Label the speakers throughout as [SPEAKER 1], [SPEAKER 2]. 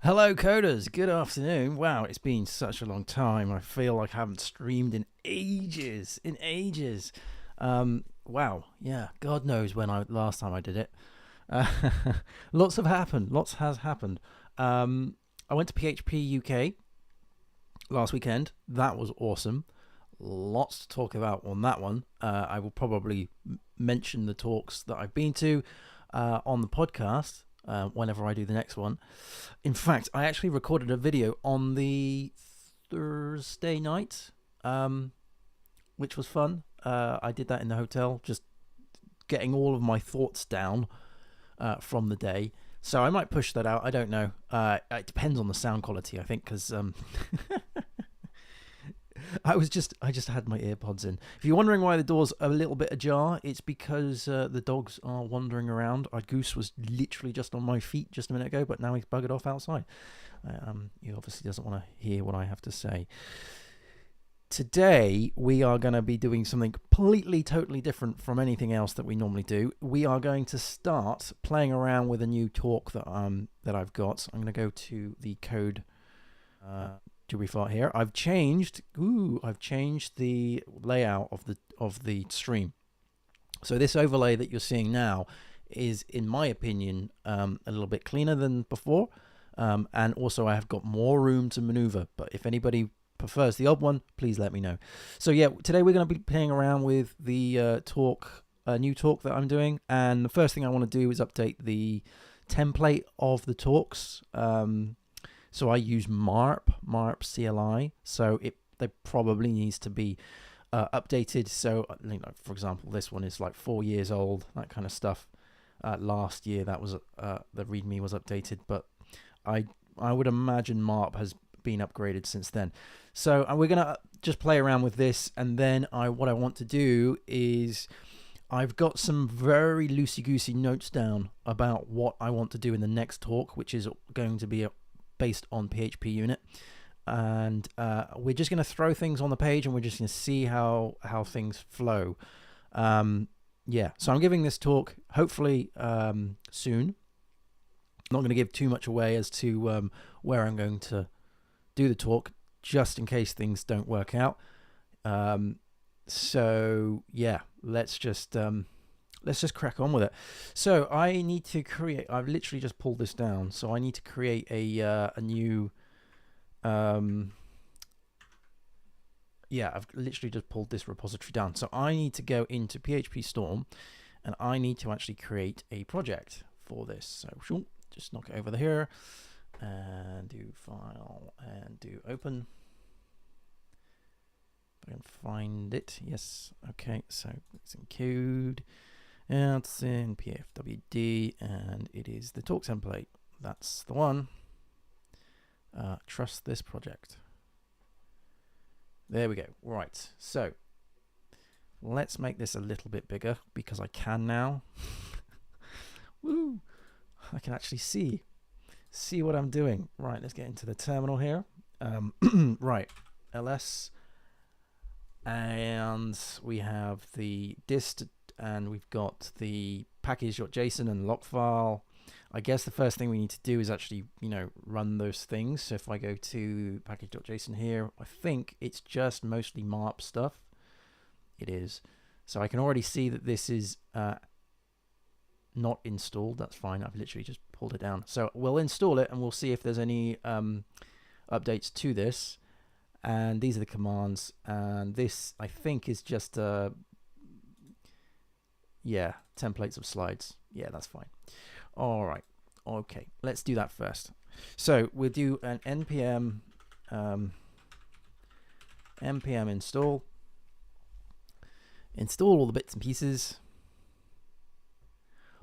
[SPEAKER 1] Hello coders, good afternoon. Wow, it's been such a long time. I feel like I haven't streamed in ages, wow, yeah, God knows when last time I did it. Uh, lots has happened. I went to PHP UK last weekend. That was awesome. Lots to talk about on that one. I will probably mention the talks that I've been to on the podcast whenever I do the next one. In fact, I actually recorded a video on the Thursday night, which was fun. I did that in the hotel, just getting all of my thoughts down from the day. So I might push that out. I don't know. It depends on the sound quality, I think, because I just had my earpods in. If you're wondering why the door's a little bit ajar, it's because the dogs are wandering around. Our goose was literally just on my feet just a minute ago, but now he's buggered off outside. He obviously doesn't want to hear what I have to say. Today, we are going to be doing something completely, totally different from anything else that we normally do. We are going to start playing around with a new talk that I've got. I'm going to go to the code fart here. I've changed the layout of the stream. So this overlay that you're seeing now is, in my opinion, a little bit cleaner than before, and also I have got more room to maneuver. But if anybody prefers the old one, please let me know. So yeah, today we're going to be playing around with the new talk that I'm doing, and the first thing I want to do is update the template of the talks. So I use MARP CLI, so they probably needs to be updated. So, for example, this one is like 4 years old, that kind of stuff. Last year, that was the README was updated, but I would imagine MARP has been upgraded since then. So we're gonna just play around with this, and then what I want to do is I've got some very loosey-goosey notes down about what I want to do in the next talk, which is going to be based on PHPUnit, and we're just going to throw things on the page, and we're just going to see how things flow. Yeah, so I'm giving this talk hopefully soon. I'm not going to give too much away as to where I'm going to do the talk, just in case things don't work out. So yeah, let's just crack on with it. So I need to create, I've literally just pulled this down, so I need to create a new, yeah, I've literally just pulled this repository down. So I need to go into PHP Storm, and I need to actually create a project for this. So just knock it over here, and do File, and do Open. If I can find it, yes, okay, so it's in code. And it's in PFWD, and it is the talk template. That's the one. Trust this project. There we go. Right, so let's make this a little bit bigger because I can now. Woo! I can actually see what I'm doing. Right, let's get into the terminal here. Right, ls, and we have the dist, and we've got the package.json and log file. I guess the first thing we need to do is actually, run those things. So if I go to package.json here, I think it's just mostly MARP stuff. It is. So I can already see that this is not installed. That's fine. I've literally just pulled it down. So we'll install it, and we'll see if there's any updates to this. And these are the commands. And this, I think, is just yeah, templates of slides. Yeah, that's fine. All right. Okay, let's do that first. So we'll do an npm npm install all the bits and pieces.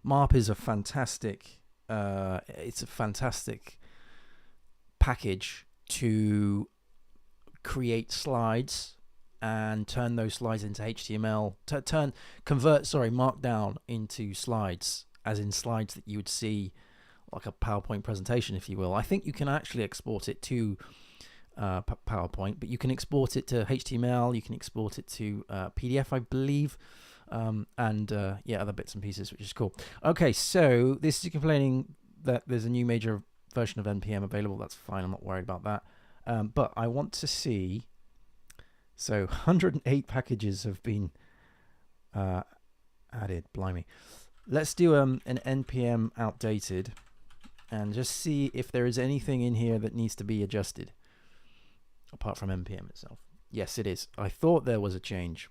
[SPEAKER 1] MARP is a fantastic it's a fantastic package to create slides and turn those slides into HTML, convert Markdown into slides, as in slides that you would see like a PowerPoint presentation, if you will. I think you can actually export it to PowerPoint, but you can export it to HTML, you can export it to PDF, I believe, and yeah, other bits and pieces, which is cool. Okay, so this is complaining that there's a new major version of npm available. That's fine. I'm not worried about that. But I want to see. So 108 packages have been added. Blimey. Let's do an npm outdated and just see if there is anything in here that needs to be adjusted apart from npm itself. Yes, it is. I thought there was a change.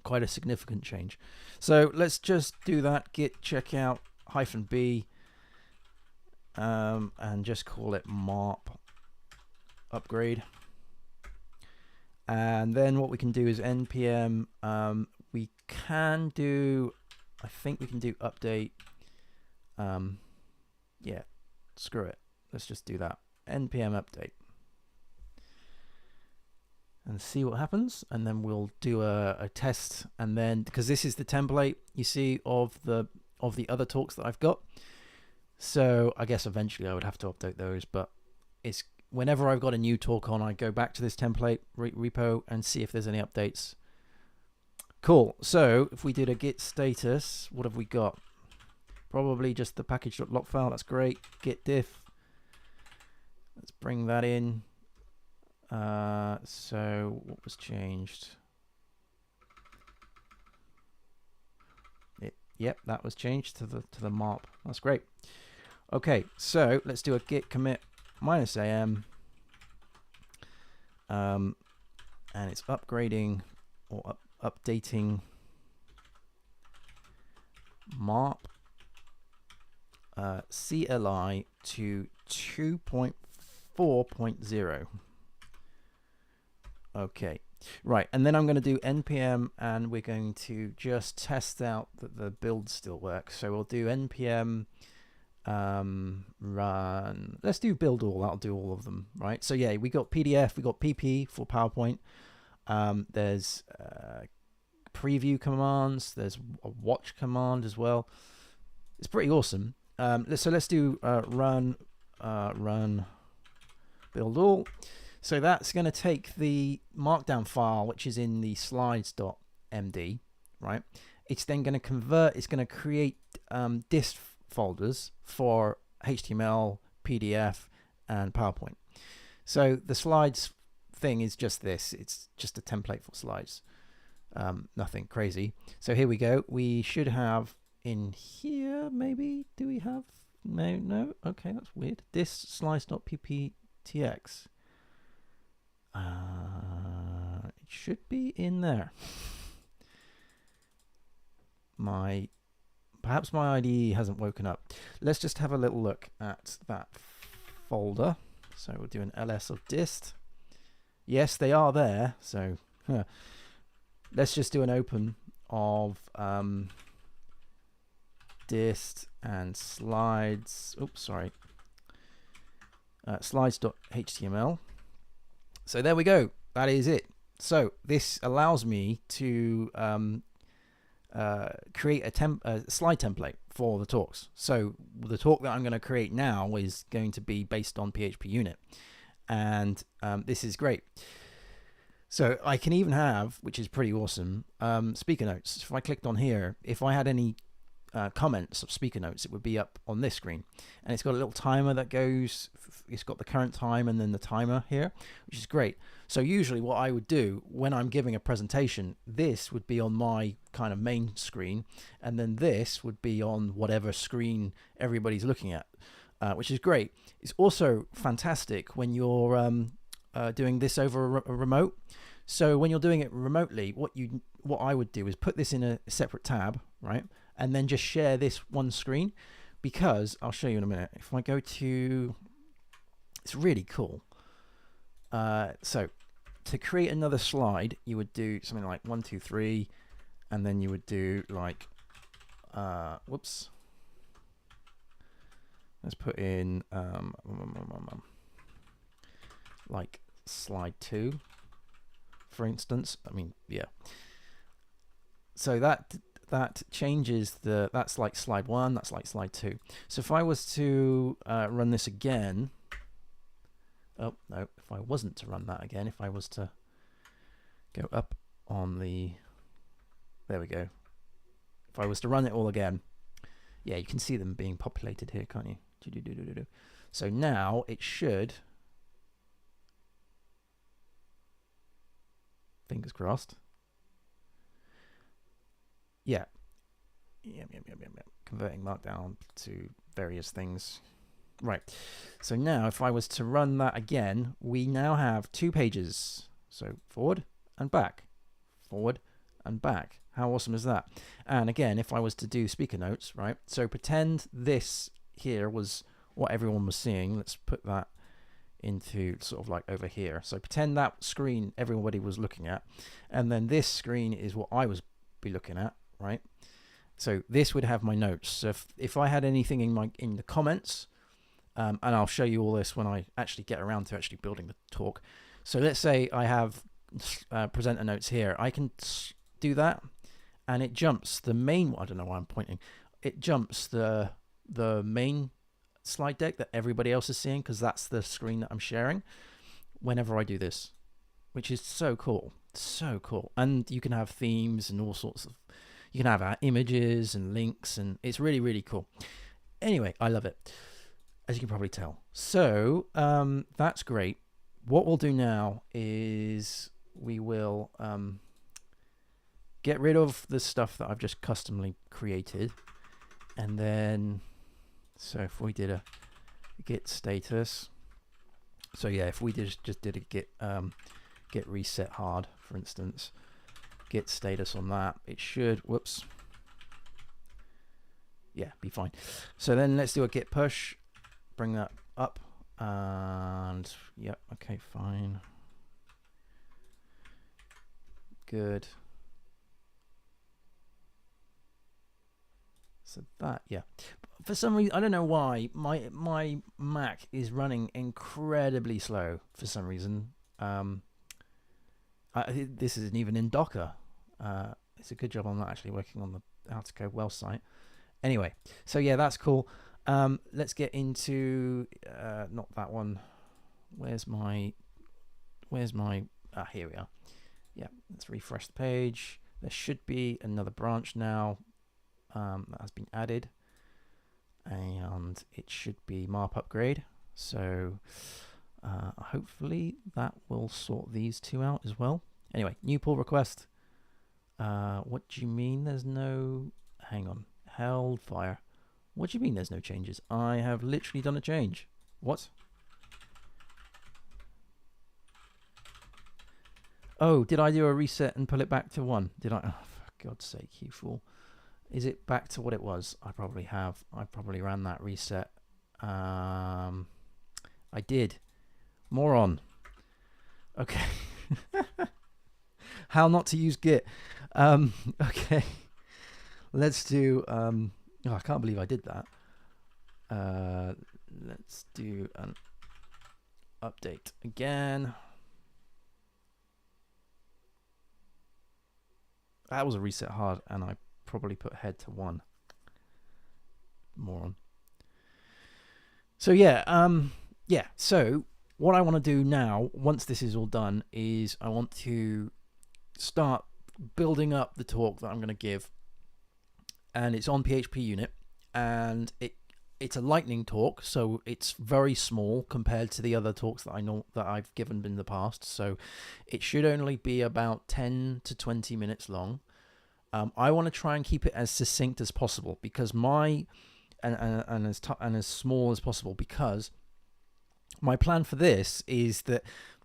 [SPEAKER 1] Quite a significant change. So let's just do that. Git checkout -b and just call it marp upgrade. And then what we can do is npm. We can do, I think we can do update. Yeah, screw it. Let's just do that. npm update. And see what happens. And then we'll do a test. And then, because this is the template, you see, of the other talks that I've got. So I guess eventually I would have to update those. But it's whenever I've got a new talk on, I go back to this template repo and see if there's any updates. Cool. So if we did a git status, what have we got? Probably just the package.log file. That's great. Git diff. Let's bring that in. So what was changed? Yep, that was changed to the marp. That's great. Okay, so let's do a git commit -am. And it's upgrading or updating marp CLI to 2.4.0. Okay, right, and then I'm going to do npm, and we're going to just test out that the build still works. So we'll do npm run. Let's do build all. That'll do all of them, right? So yeah, we got PDF, we got PP for PowerPoint. There's preview commands. There's a watch command as well. It's pretty awesome. So let's do run build all. So that's going to take the markdown file, which is in the slides.md, right? It's then going to convert, it's going to create dist folders for HTML, PDF, and PowerPoint. So the slides thing is just this. It's just a template for slides. Nothing crazy. So here we go. We should have in here, maybe, do we have? No. Okay, that's weird. Dist slides.pptx. It should be in there. Perhaps my IDE hasn't woken up. Let's just have a little look at that folder. So we'll do an ls of dist. Yes, they are there. So let's just do an open of dist and slides. Oops, sorry. Slides.html. So there we go. That is it. So this allows me to create a slide template for the talks. So the talk that I'm going to create now is going to be based on PHPUnit, and this is great. So I can even have, which is pretty awesome, speaker notes. If I clicked on here, if I had any comments of speaker notes, it would be up on this screen, and it's got a little timer that goes. It's got the current time and then the timer here, which is great. So usually what I would do when I'm giving a presentation, this would be on my kind of main screen, and then this would be on whatever screen everybody's looking at, which is great. It's also fantastic when you're doing this over a remote. So when you're doing it remotely, what I would do is put this in a separate tab, right? And then just share this one screen, because I'll show you in a minute. If I go to, it's really cool. So to create another slide, you would do something like 1, 2, 3, and then you would do like, whoops. Let's put in like slide 2, for instance. I mean, yeah. So that changes that's like slide 1, that's like slide 2. So if I was to run this again, oh no, if I wasn't to run that again, if I was to go up on the, there we go. If I was to run it all again, yeah, you can see them being populated here, can't you? So now it should, fingers crossed. Yeah. Converting Markdown to various things. Right. So now if I was to run that again, we now have 2 pages. So forward and back, forward and back. How awesome is that? And again, if I was to do speaker notes, right? So pretend this here was what everyone was seeing. Let's put that into sort of like over here. So pretend that screen everybody was looking at, and then this screen is what I was be looking at, right? So this would have my notes. So if I had anything in the comments, and I'll show you all this when I actually get around to actually building the talk. So let's say I have presenter notes here. I can do that, and it jumps the main. I don't know why I'm pointing. It jumps the main slide deck that everybody else is seeing, because that's the screen that I'm sharing whenever I do this, which is so cool. So cool. And you can have themes and all sorts of, you can have images and links, and it's really, really cool. Anyway, I love it, as you can probably tell. So that's great. What we'll do now is we will get rid of the stuff that I've just customly created, and then so if we did a git status, so yeah, if we just did a git reset hard, for instance, git status on that, it should, whoops, yeah, be fine. So then let's do a git push, bring that up, and yep, okay, fine, good. So that, yeah, for some reason, I don't know why, my Mac is running incredibly slow for some reason. This isn't even in Docker. It's a good job I'm not actually working on the How to Code Well site. Anyway, so yeah, that's cool. Let's get into not that one. Where's my here we are. Yeah, let's refresh the page. There should be another branch now that has been added, and it should be MARP upgrade. So hopefully that will sort these two out as well. Anyway, new pull request. What do you mean there's no, hang on, Hellfire. What do you mean there's no changes? I have literally done a change. What? Oh, did I do a reset and pull it back to 1? Did I? Oh, for God's sake, you fool. Is it back to what it was? I probably have. I probably ran that reset. I did. Moron. Okay. How not to use Git. Okay. Let's do... oh, I can't believe I did that. Let's do an update again. That was a reset hard, and I probably put head to 1. Moron. So yeah, yeah. So what I want to do now, once this is all done, is I want to start building up the talk that I'm going to give, and it's on PHPUnit, and it's a lightning talk, so it's very small compared to the other talks that I know that I've given in the past. So it should only be about 10 to 20 minutes long. I want to try and keep it as succinct as possible, because and as small as possible, because my plan for this is that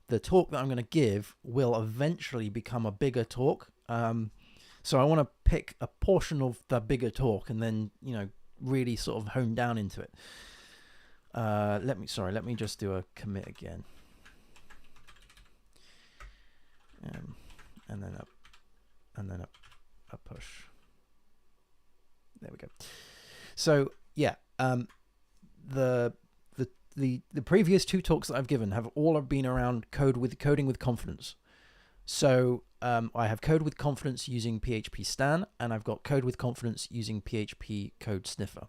[SPEAKER 1] the talk that I'm going to give will eventually become a bigger talk. So I want to pick a portion of the bigger talk and then, you know, really sort of hone down into it. Let me just do a commit again. And then up, and then a push. There we go. So yeah, the previous 2 talks that I've given have all been around coding with confidence. So I have code with confidence using PHP Stan, and I've got code with confidence using PHP Code Sniffer.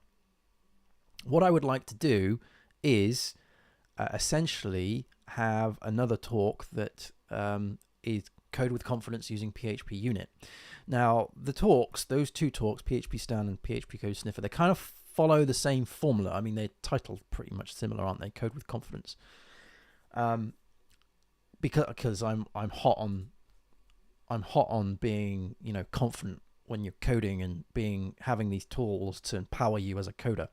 [SPEAKER 1] What I would like to do is essentially have another talk that is code with confidence using PHPUnit. Now, the talks, those 2 talks, PHP Stan and PHP Code Sniffer, they're kind of follow the same formula. I mean, they're titled pretty much similar, aren't they? Code with Confidence. Because I'm hot on being, you know, confident when you're coding and having these tools to empower you as a coder.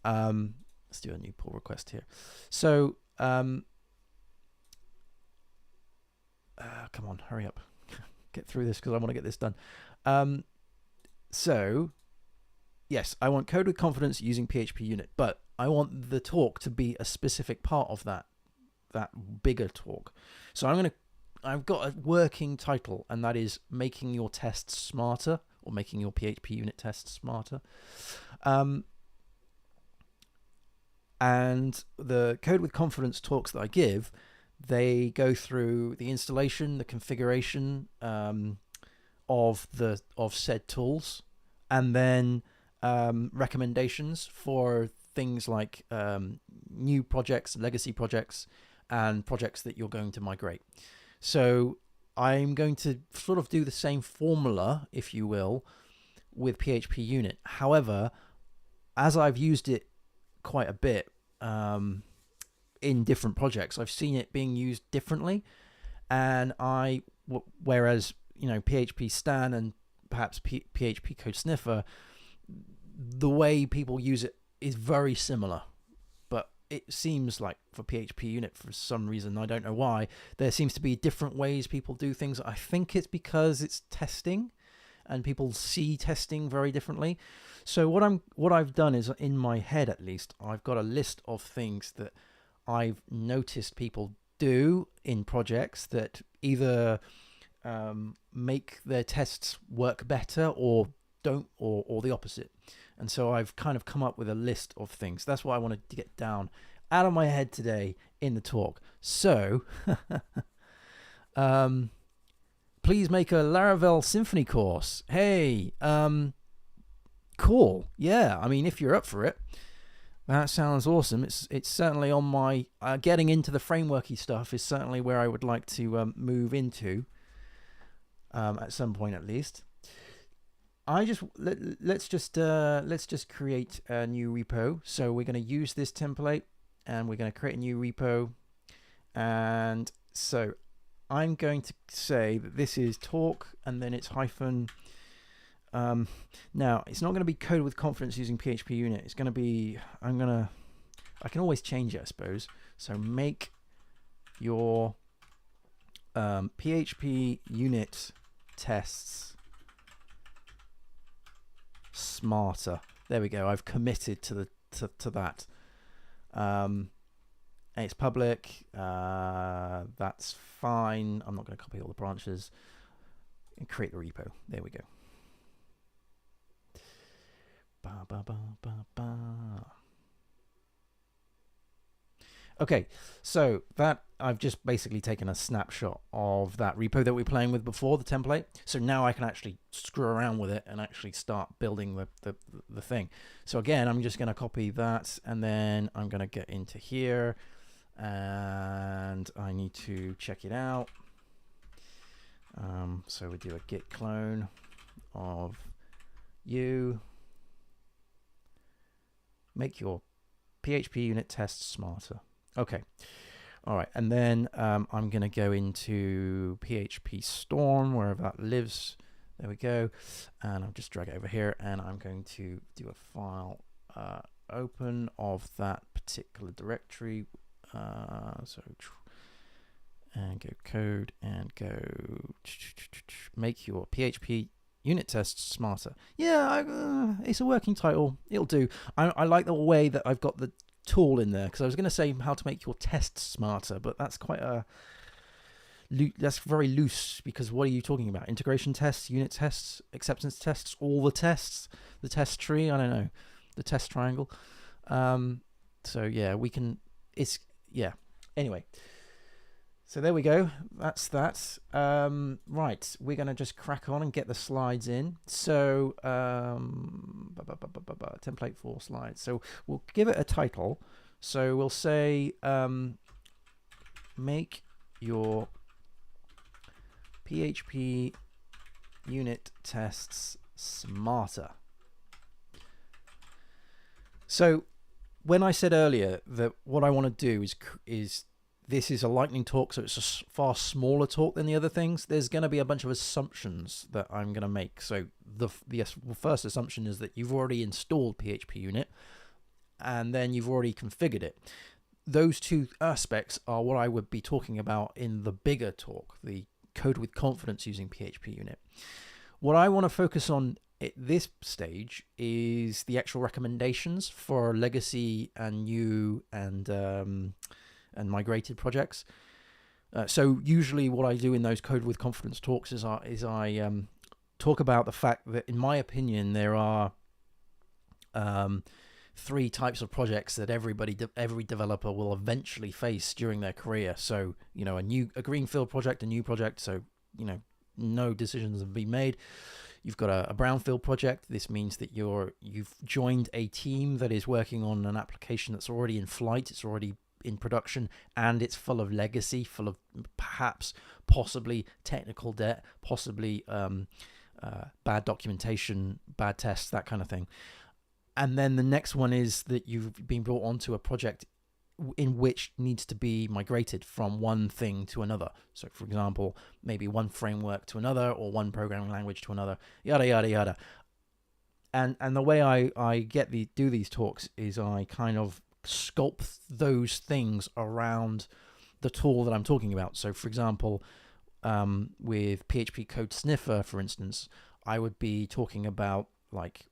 [SPEAKER 1] Let's do a new pull request here. So come on, hurry up, get through this because I want to get this done. So yes, I want code with confidence using PHPUnit, but I want the talk to be a specific part of that bigger talk. So I've got a working title, and that is making your tests smarter, or making your PHPUnit tests smarter. And the code with confidence talks that I give, they go through the installation, the configuration of said tools, and then recommendations for things like new projects, legacy projects, and projects that you're going to migrate. So I'm going to sort of do the same formula, if you will, with PHPUnit. However, as I've used it quite a bit in different projects, I've seen it being used differently, and whereas, you know, PHP Stan and perhaps PHP Code Sniffer, the way people use it is very similar. But it seems like for PHPUnit, for some reason, I don't know why, there seems to be different ways people do things. I think it's because it's testing, and people see testing very differently. So what I've done is, in my head at least, I've got a list of things that I've noticed people do in projects that either make their tests work better or don't, or the opposite. And so I've kind of come up with a list of things. That's what I wanted to get down out of my head today in the talk. So please make a Laravel Symfony course. Hey, cool. Yeah, I mean, if you're up for it, that sounds awesome. It's certainly on my getting into the frameworky stuff is certainly where I would like to move into at some point, at least. Let's just create a new repo. So we're going to use this template, and we're going to create a new repo. And so I'm going to say that this is talk, and then it's hyphen. Now it's not going to be code with confidence using PHPUnit. It's going to be, I can always change it, I suppose. So make your PHPUnit tests smarter. There we go. I've committed to that. And it's public. That's fine. I'm not going to copy all the branches and create the repo. There we go. Ba, ba, ba, ba, ba. Okay, so that I've just basically taken a snapshot of that repo that we were playing with before, the template. So now I can actually screw around with it and actually start building the thing. So again, I'm just going to copy that, and then I'm going to get into here, and I need to check it out. So we do a git clone of you. Make your PHPUnit tests smarter. Okay. All right. And then I'm going to go into PHP Storm, wherever that lives. There we go. And I'll just drag it over here, and I'm going to do a file open of that particular directory. And go code and go make your PHP unit tests smarter. Yeah, it's a working title. It'll do. I like the way that I've got the tool in there, because I was going to say how to make your tests smarter, but that's quite that's very loose, because what are you talking about? Integration tests, unit tests, acceptance tests, all the tests, the test tree, I don't know, the test triangle. So yeah, we can, anyway. So there we go. That's that. Right, we're going to just crack on and get the slides in. So template for slides. So we'll give it a title. So we'll say make your PHP unit tests smarter. So when I said earlier that what I want to do is this is a lightning talk, so it's a far smaller talk than the other things. There's going to be a bunch of assumptions that I'm going to make. So the first assumption is that you've already installed PHPUnit and then you've already configured it. Those two aspects are what I would be talking about in the bigger talk, the code with confidence using PHPUnit. What I want to focus on at this stage is the actual recommendations for legacy and new and migrated projects. So usually what I do in those code with confidence talks is I talk about the fact that, in my opinion, there are three types of projects that every developer will eventually face during their career. So, you know, a greenfield project, a new project. So, you know, no decisions have been made. You've got a brownfield project. This means that you've joined a team that is working on an application that's already in flight. It's already in production, and it's full of legacy, full of possibly technical debt, possibly bad documentation, bad tests, that kind of thing. And then the next one is that you've been brought onto a project in which needs to be migrated from one thing to another. So, for example, maybe one framework to another, or one programming language to another, yada, yada, yada. And the way I do these talks is I kind of sculpt those things around the tool that I'm talking about. So, for example, with PHP Code Sniffer, for instance, I would be talking about like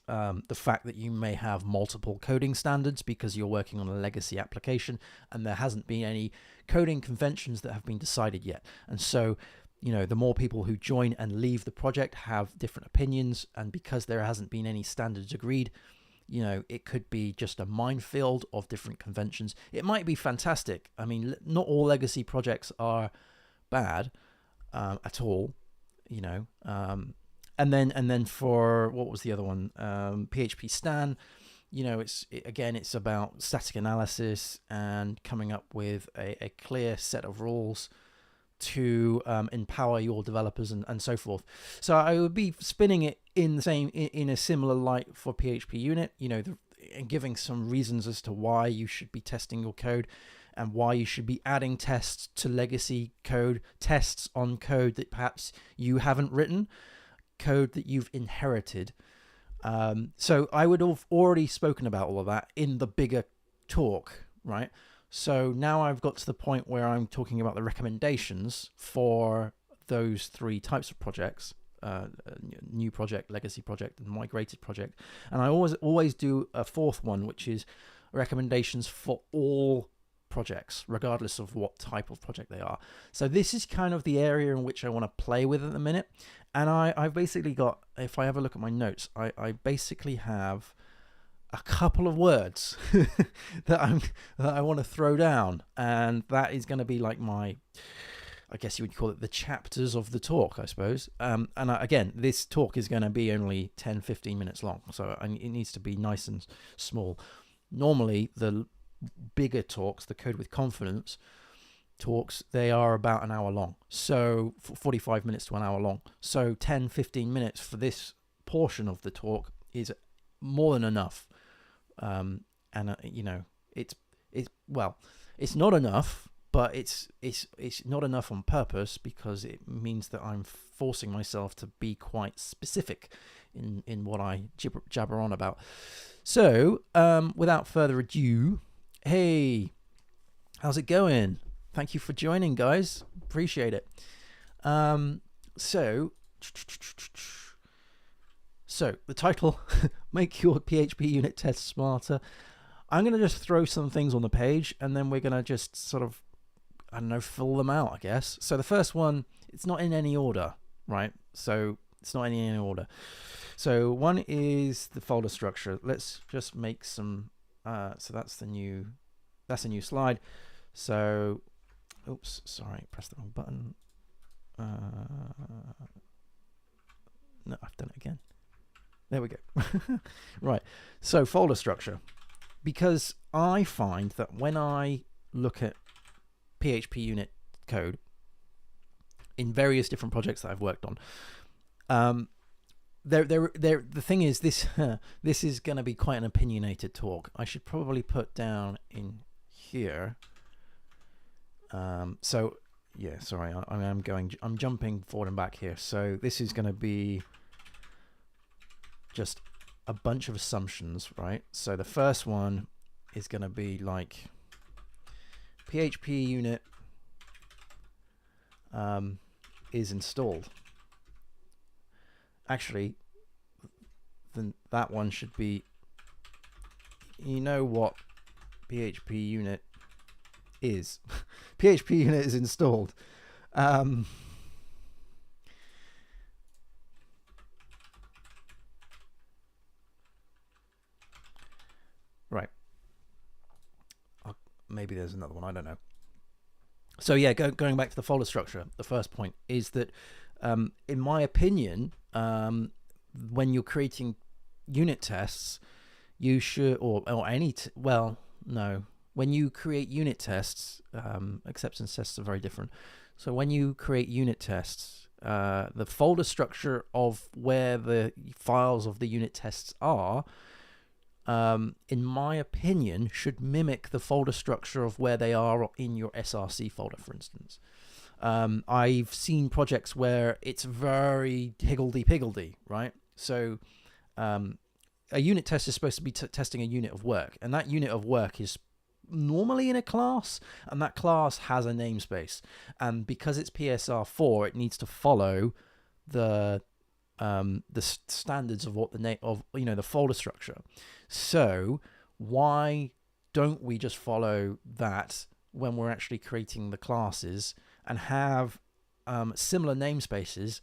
[SPEAKER 1] the fact that you may have multiple coding standards because you're working on a legacy application and there hasn't been any coding conventions that have been decided yet. And so, you know, the more people who join and leave the project have different opinions, and because there hasn't been any standards agreed, you know, it could be just a minefield of different conventions. It might be fantastic. I mean, not all legacy projects are bad at all, you know. And then for, what was the other one? PHP Stan, you know, it's about static analysis and coming up with a clear set of rules to empower your developers and so forth. So I would be spinning it in a similar light for PHPUnit, you know, and giving some reasons as to why you should be testing your code and why you should be adding tests to legacy code, tests on code that perhaps you haven't written, code that you've inherited. So I would have already spoken about all of that in the bigger talk, right? So now I've got to the point where I'm talking about the recommendations for those three types of projects, new project, legacy project, and migrated project. And I always do a fourth one, which is recommendations for all projects, regardless of what type of project they are. So this is kind of the area in which I want to play with at the minute. And I've basically got, if I have a look at my notes, I basically have a couple of words that I want to throw down, and that is going to be like my, I guess you would call it the chapters of the talk, I suppose. Again, this talk is going to be only 10-15 minutes long, so it needs to be nice and small. Normally, the bigger talks, the Code with Confidence talks, they are about an hour long, so 45 minutes to an hour long. So 10-15 minutes for this portion of the talk is more than enough. You know, it's not enough, but it's not enough on purpose, because it means that I'm forcing myself to be quite specific in what I jabber on about. So without further ado, hey, how's it going? Thank you for joining, guys. Appreciate it. So the title, make your PHPUnit test smarter. I'm going to just throw some things on the page, and then we're going to just sort of, I don't know, fill them out, I guess. So the first one, it's not in any order, right? So it's not in any order. So one is the folder structure. Let's just make some, so that's a new slide. So, oops, sorry, press the wrong button. No, I've done it again. There we go. Right, so folder structure. Because I find that when I look at PHPUnit code in various different projects that I've worked on, The thing is, this this is going to be quite an opinionated talk. I should probably put down in here. So yeah, sorry, I'm jumping forward and back here. So this is going to be just a bunch of assumptions, right? So the first one is going to be like PHPUnit is installed. Actually, then that one should be, you know what PHPUnit is. PHPUnit is installed. Right. Maybe there's another one, I don't know. So yeah, going back to the folder structure, the first point is that in my opinion, when you're creating unit tests, you should, or any, well, no. When you create unit tests, acceptance tests are very different. So when you create unit tests, the folder structure of where the files of the unit tests are, in my opinion, should mimic the folder structure of where they are in your SRC folder, for instance. I've seen projects where it's very higgledy-piggledy, right? So a unit test is supposed to be testing a unit of work, and that unit of work is normally in a class, and that class has a namespace. And because it's PSR4, it needs to follow the standards of what the folder structure. So why don't we just follow that when we're actually creating the classes and have similar namespaces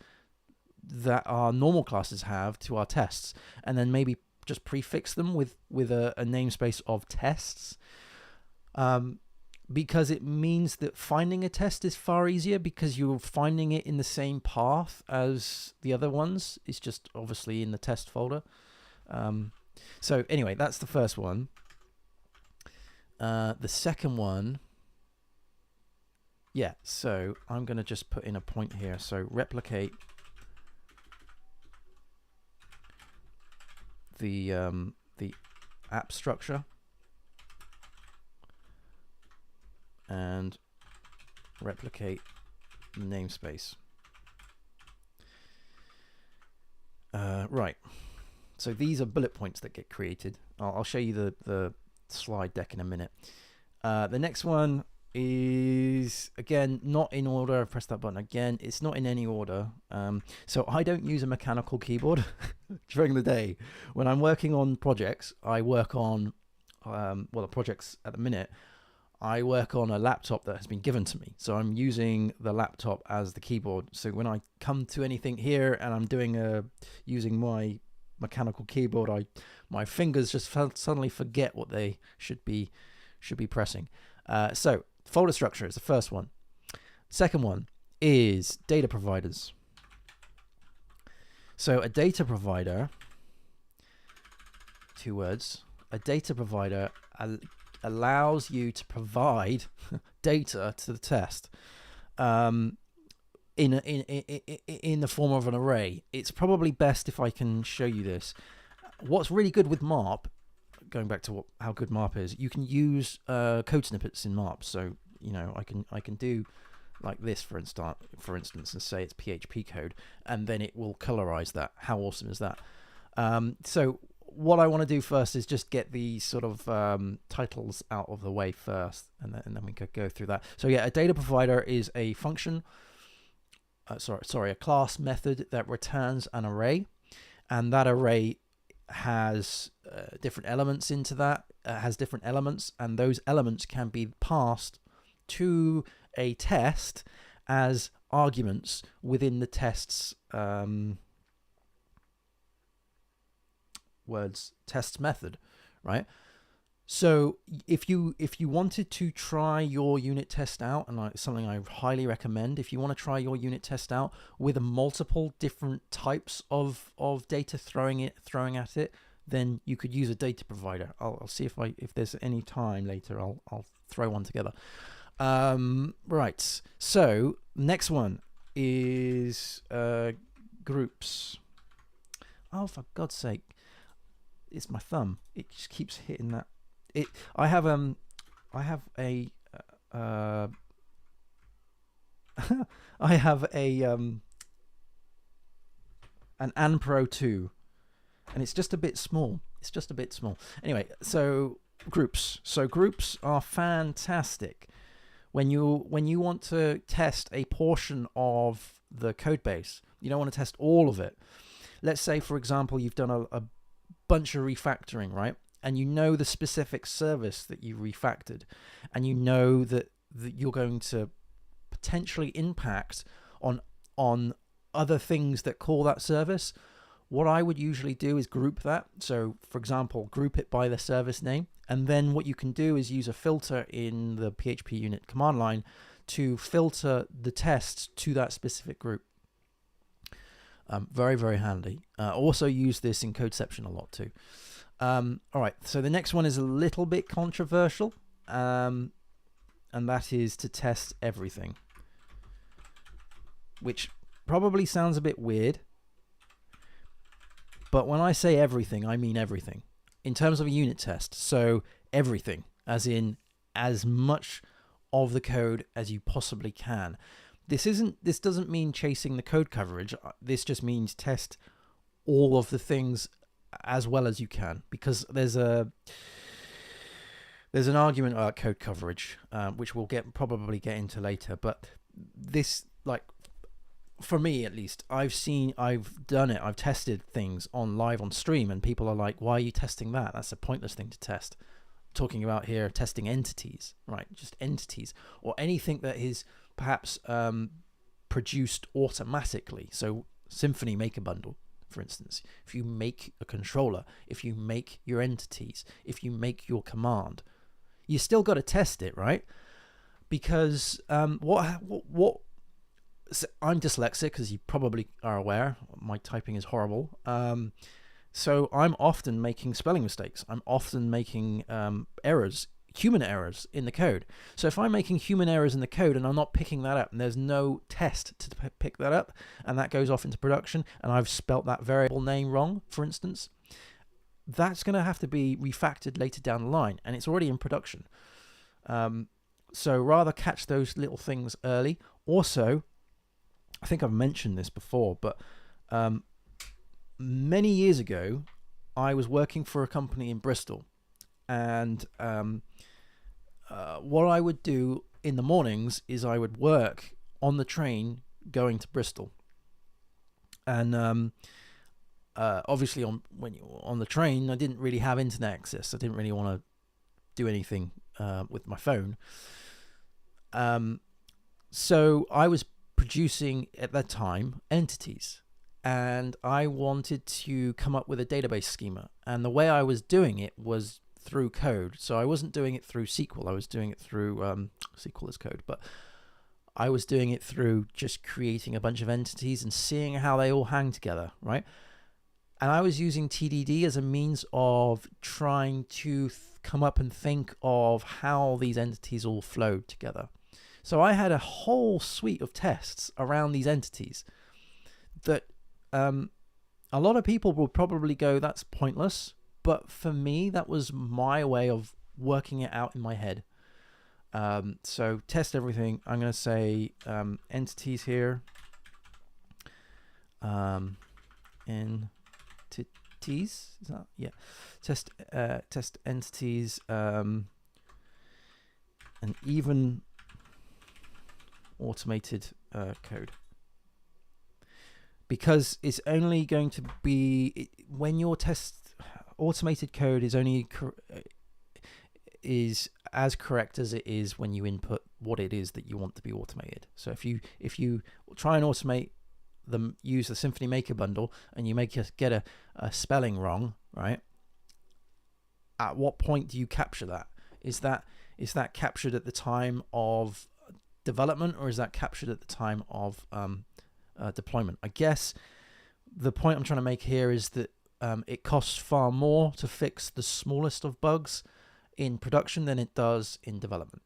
[SPEAKER 1] that our normal classes have to our tests, and then maybe just prefix them with a namespace of tests, because it means that finding a test is far easier because you're finding it in the same path as the other ones. It's just obviously in the test folder. So anyway, that's the first one. The second one, yeah, so I'm going to just put in a point here. So replicate the app structure and replicate the namespace. Right. So these are bullet points that get created. I'll show you the slide deck in a minute. The next one is, again, not in order. I've pressed that button again. It's not in any order. So I don't use a mechanical keyboard during the day. When I'm working on projects, I work on, the projects at the minute, I work on a laptop that has been given to me. So I'm using the laptop as the keyboard. So when I come to anything here and I'm doing using my mechanical keyboard, my fingers just suddenly forget what they should be pressing. So folder structure is the first one. Second one is data providers. So a data provider, two words, a data provider allows you to provide data to the test in the form of an array. It's probably best if I can show you this. What's really good with MARP, going back to how good MARP is, you can use code snippets in MARP. So I can do like this for instance, and say it's PHP code, and then it will colorize that. How awesome is that? So what I want to do first is just get the sort of titles out of the way first, and then we could go through that. So yeah, a data provider is a function, a class method that returns an array, and that array has different elements into that, has different elements, and those elements can be passed to a test as arguments within the test's tests method, right? So if you wanted to try your unit test out, and something I highly recommend, if you want to try your unit test out with multiple different types of data throwing at it, then you could use a data provider. I'll see if there's any time later, I'll throw one together. Right. So next one is groups. Oh, for God's sake. It's my thumb. It just keeps hitting that. I have a I have an Anpro 2, and it's just a bit small. It's just a bit small. Anyway, so groups. So groups are fantastic when you want to test a portion of the code base. You don't want to test all of it. Let's say, for example, you've done a bunch of refactoring, right? And you know the specific service that you refactored, and you know that you're going to potentially impact on other things that call that service. What I would usually do is group that. So, for example, group it by the service name, and then what you can do is use a filter in the PHPUnit command line to filter the tests to that specific group. Very, very handy. Also use this in Codeception a lot too. All right, so the next one is a little bit controversial, and that is to test everything, which probably sounds a bit weird, but when I say everything, I mean everything in terms of a unit test. So everything, as in as much of the code as you possibly can. This doesn't mean chasing the code coverage. This just means test all of the things as well as you can, because there's an argument about code coverage, which we'll probably get into later. But this, like, for me at least, I've done it. I've tested things live on stream, and people are like, "Why are you testing that? That's a pointless thing to test." Talking about here testing entities, right? Just entities, or anything that is perhaps produced automatically. So Symfony Maker Bundle, for instance, if you make a controller, if you make your entities, if you make your command, you still got to test it, right? Because what I'm dyslexic, as you probably are aware. My typing is horrible. So I'm often making spelling mistakes. I'm often making errors, human errors in the code. So if I'm making human errors in the code and I'm not picking that up, and there's no test to pick that up, and that goes off into production, and I've spelt that variable name wrong, for instance, that's going to have to be refactored later down the line, and it's already in production. So rather catch those little things early. Also, I think I've mentioned this before, but many years ago, I was working for a company in Bristol, and what I would do in the mornings is I would work on the train going to Bristol, and obviously when you're on the train, I didn't really have internet access. I didn't really want to do anything with my phone, so I was producing at that time entities, and I wanted to come up with a database schema, and the way I was doing it was through code. So I wasn't doing it through SQL. I was doing it through SQL as code, but I was doing it through just creating a bunch of entities and seeing how they all hang together, right? And I was using TDD as a means of trying to come up and think of how these entities all flowed together. So I had a whole suite of tests around these entities that a lot of people will probably go, that's pointless. But for me, that was my way of working it out in my head. So test everything. I'm going to say entities here. Entities, is that? Yeah. Test entities, and even automated code. Because it's only going to be when your automated code is as correct as it is when you input what it is that you want to be automated. So if you try and automate them, use the Symfony Maker Bundle, and you get a spelling wrong, right? At what point do you capture that? Is that captured at the time of development, or is that captured at the time of deployment? I guess the point I'm trying to make here is that it costs far more to fix the smallest of bugs in production than it does in development.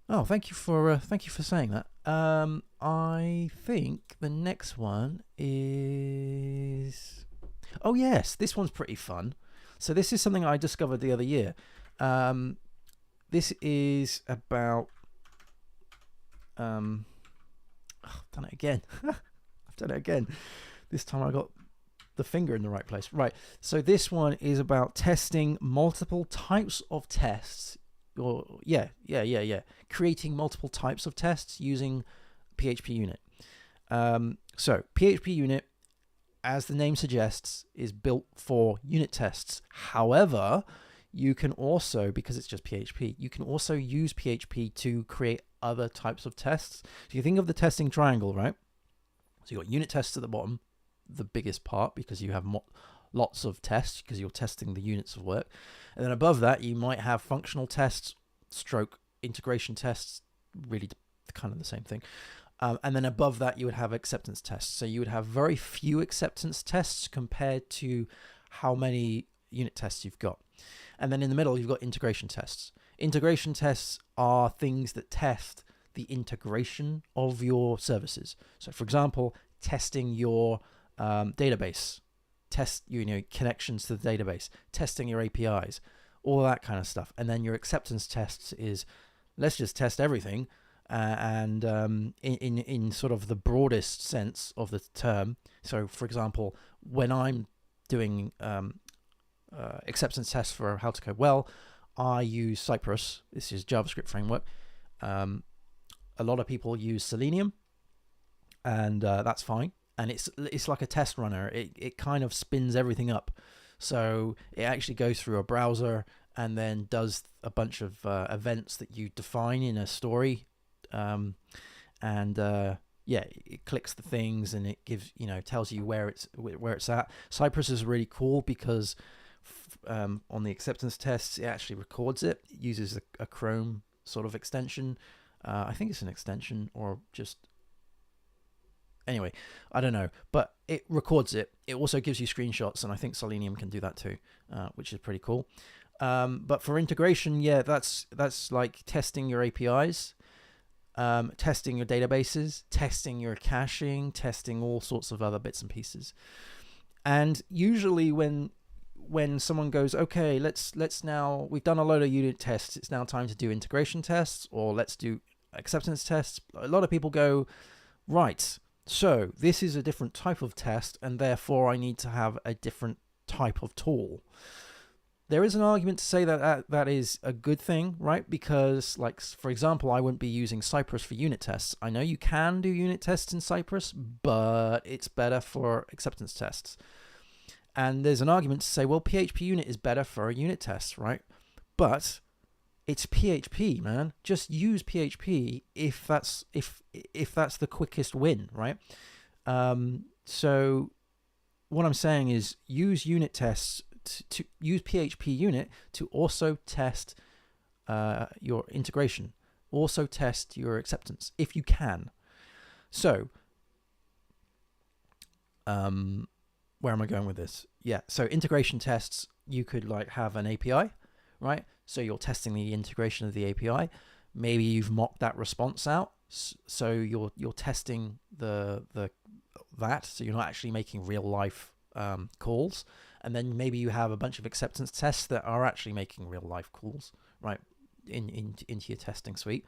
[SPEAKER 1] Oh, thank you for saying that. I think the next one is, oh yes, this one's pretty fun. So this is something I discovered the other year. This is about, I've done it again. I've done it again. This time I got the finger in the right place. Right. So this one is about testing multiple types of tests, or creating multiple types of tests using PHPUnit. So PHPUnit, as the name suggests, is built for unit tests. However, you can also, because it's just PHP, you can also use PHP to create other types of tests. So you think of the testing triangle, right? So you've got unit tests at the bottom, the biggest part, because you have lots of tests because you're testing the units of work. And then above that, you might have functional tests, stroke integration tests, really kind of the same thing. And then above that, you would have acceptance tests. So you would have very few acceptance tests compared to how many unit tests you've got. And then in the middle, you've got integration tests. Integration tests are things that test the integration of your services. So for example, testing your database, test connections to the database, testing your APIs, all that kind of stuff. And then your acceptance tests is, let's just test everything. And in sort of the broadest sense of the term. So for example, when I'm doing acceptance tests for how to code well, I use Cypress. This is JavaScript framework. A lot of people use Selenium, and that's fine. And it's like a test runner. It kind of spins everything up. So it actually goes through a browser and then does a bunch of events that you define in a story. It clicks the things and it gives, tells you where it's at. Cypress is really cool because on the acceptance tests, it actually records it. It uses a Chrome sort of extension. I think it's an extension or just, anyway, I don't know, but it records it. It also gives you screenshots, and I think Selenium can do that too, which is pretty cool. But for integration, that's like testing your APIs, testing your databases, testing your caching, testing all sorts of other bits and pieces. And usually when someone goes, okay, let's now, we've done a load of unit tests, it's now time to do integration tests, or let's do acceptance tests, a lot of people go, right, so this is a different type of test, and therefore I need to have a different type of tool. There is an argument to say that is a good thing, right? Because, like, for example, I wouldn't be using Cypress for unit tests. I know you can do unit tests in Cypress, but it's better for acceptance tests. And there's an argument to say, well, PHPUnit is better for unit tests, right? But it's PHP, man. Just use PHP if that's the quickest win, right? So what I'm saying is use unit tests to use PHPUnit to also test your integration, also test your acceptance if you can. So where am I going with this? Yeah, so integration tests, you could like have an API, right? So you're testing the integration of the API. Maybe you've mocked that response out, so you're testing that, so you're not actually making real life calls. And then maybe you have a bunch of acceptance tests that are actually making real life calls, right, into your testing suite.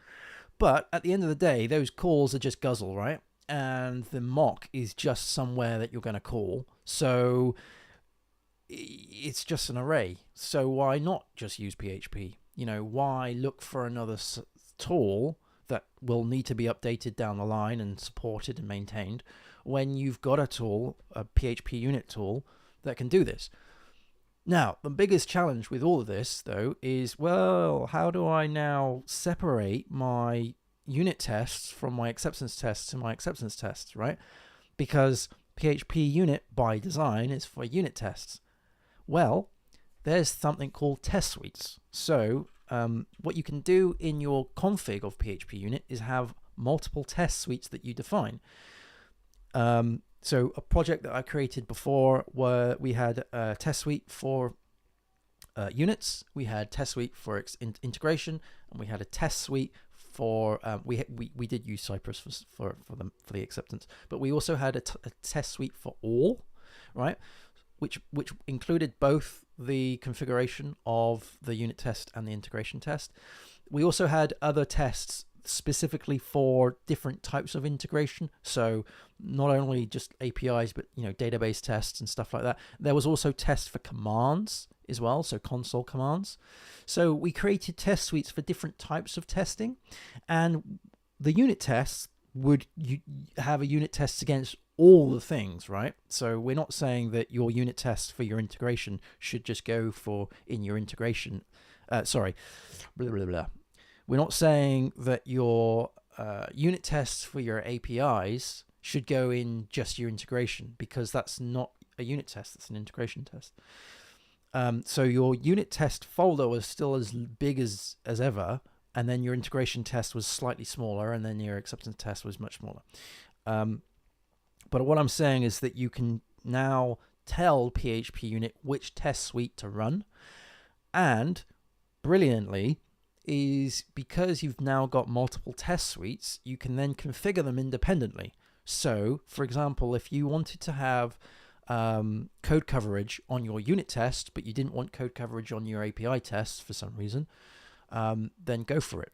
[SPEAKER 1] But at the end of the day, those calls are just guzzle, right? And the mock is just somewhere that you're going to call. So it's just an array. So why not just use PHP? Why look for another tool that will need to be updated down the line and supported and maintained when you've got a tool, a PHPUnit tool, that can do this? Now, the biggest challenge with all of this, though, is, well, how do I now separate my unit tests from my acceptance tests and my acceptance tests, right? Because PHPUnit, by design, is for unit tests. Well, there's something called test suites. So what you can do in your config of PHPUnit is have multiple test suites that you define. So a project that I created before, where we had a test suite for units, we had test suite for integration, and we had a test suite for we did use Cypress for the acceptance, but we also had a test suite for all, right? Which included both the configuration of the unit test and the integration test. We also had other tests specifically for different types of integration. So not only just APIs, but database tests and stuff like that. There was also tests for commands as well, so console commands. So we created test suites for different types of testing, and the unit tests would have a unit test against all the things, right? So we're not saying that your unit tests for your integration should just go for in your integration. Sorry, blah, blah, blah. We're not saying that your unit tests for your APIs should go in just your integration, because that's not a unit test, that's an integration test. So your unit test folder was still as big as ever, and then your integration test was slightly smaller, and then your acceptance test was much smaller. But what I'm saying is that you can now tell PHPUnit which test suite to run, and brilliantly is because you've now got multiple test suites, you can then configure them independently. So, for example, if you wanted to have code coverage on your unit test, but you didn't want code coverage on your API tests for some reason, then go for it.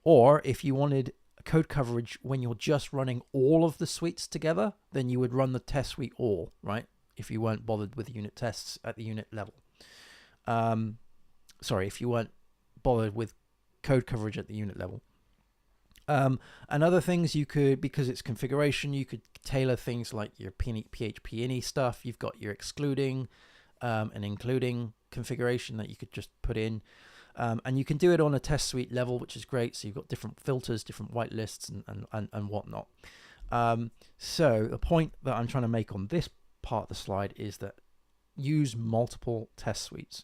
[SPEAKER 1] Or if you wanted code coverage when you're just running all of the suites together, then you would run the test suite all, right? If you weren't bothered with unit tests at the unit level. Sorry, if you weren't bothered with code coverage at the unit level. And other things you could, because it's configuration, you could tailor things like your PHPUnit stuff. You've got your excluding and including configuration that you could just put in. And you can do it on a test suite level, which is great. So you've got different filters, different whitelists and whatnot. So the point that I'm trying to make on this part of the slide is that use multiple test suites.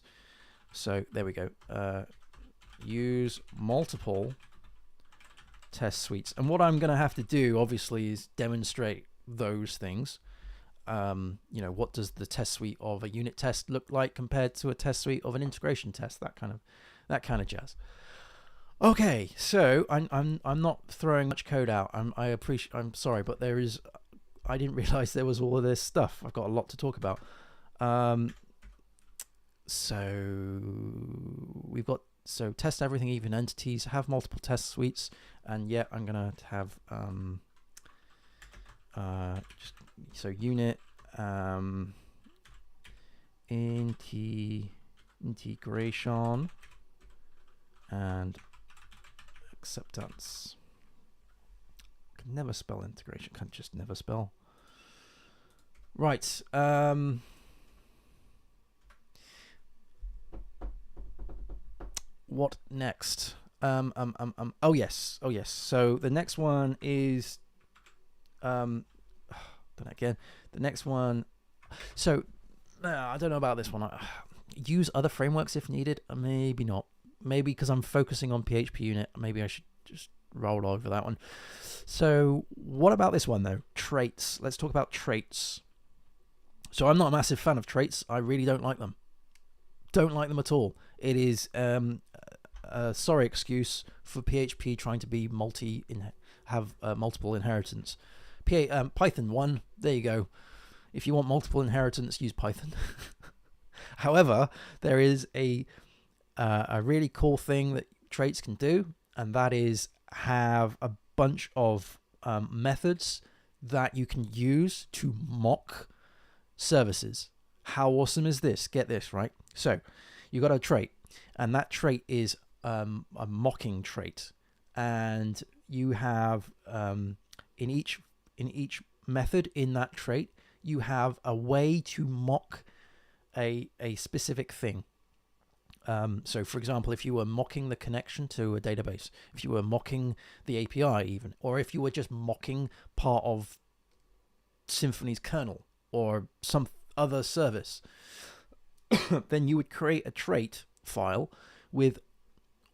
[SPEAKER 1] So there we go. Use multiple test suites. And what I'm going to have to do, obviously, is demonstrate those things. What does the test suite of a unit test look like compared to a test suite of an integration test? That kind of jazz. Okay, so I'm not throwing much code out. I'm sorry, but I didn't realize there was all of this stuff. I've got a lot to talk about. So we've got test everything, even entities, have multiple test suites, and yeah, I'm gonna have unit integration and acceptance. I can never spell integration. Can't just never spell. Right. What next? Oh yes. So the next one is then again, the next one. So I don't know about this one. Use other frameworks if needed. Maybe not. Maybe because I'm focusing on PHPUnit. Maybe I should just roll over that one. So what about this one though? Traits. Let's talk about traits. So I'm not a massive fan of traits. I really don't like them. Don't like them at all. It is a sorry excuse for PHP trying to be multiple inheritance. Python 1, there you go. If you want multiple inheritance, use Python. However, there is a really cool thing that traits can do, and that is have a bunch of methods that you can use to mock services. How awesome is this? Get this, right? So you got a trait, and that trait is a mocking trait, and you have in each method in that trait, you have a way to mock a specific thing. So for example, if you were mocking the connection to a database, if you were mocking the API even, or if you were just mocking part of Symfony's kernel or some other service, then you would create a trait file with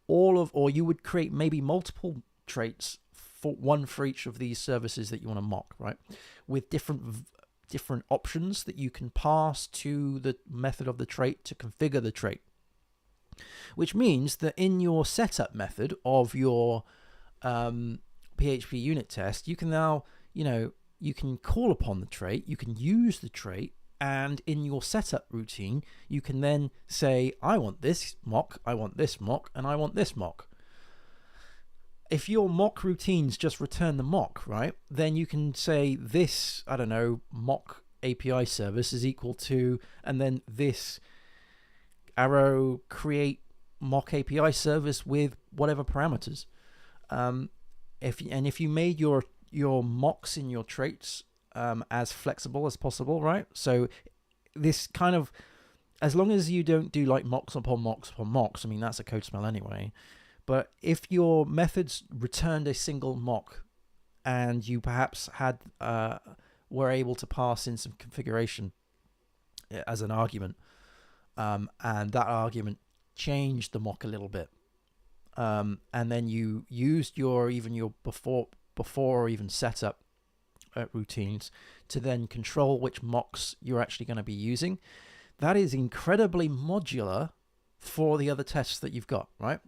[SPEAKER 1] or you would create maybe multiple traits, one for each of these services that you want to mock, right? With different options that you can pass to the method of the trait to configure the trait. Which means that in your setup method of your PHP unit test, you can now, you can call upon the trait, you can use the trait, and in your setup routine, you can then say, I want this mock, I want this mock, and I want this mock. If your mock routines just return the mock, right, then you can say this, I don't know, mock API service is equal to, and then this arrow create mock API service with whatever parameters. If you made your mocks in your traits as flexible as possible, right? So this kind of, as long as you don't do like mocks upon mocks upon mocks, I mean, that's a code smell anyway. But if your methods returned a single mock and you perhaps had were able to pass in some configuration as an argument, and that argument changed the mock a little bit, and then you used your before or even setup routines to then control which mocks you're actually going to be using, that is incredibly modular for the other tests that you've got, right?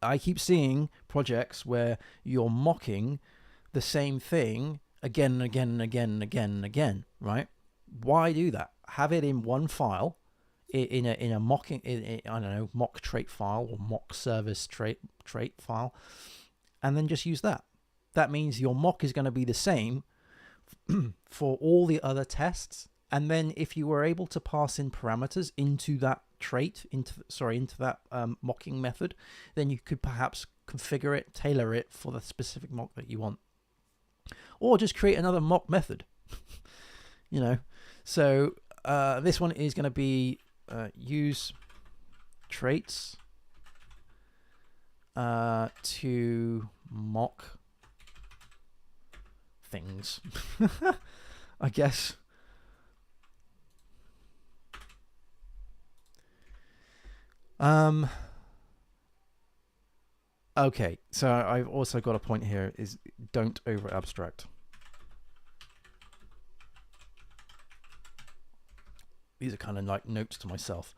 [SPEAKER 1] I keep seeing projects where you're mocking the same thing again and again and again and again and again, right? Why do that? Have it in one file, in a mocking, I don't know, mock trait file or mock service trait file, and then just use that. That means your mock is going to be the same for all the other tests. And then if you were able to pass in parameters into that trait, into that mocking method, then you could perhaps configure it, tailor it for the specific mock that you want. Or just create another mock method, So this one is going to be use traits to mock things, I guess. Okay, so I've also got a point here, is don't over abstract. These are kind of like notes to myself.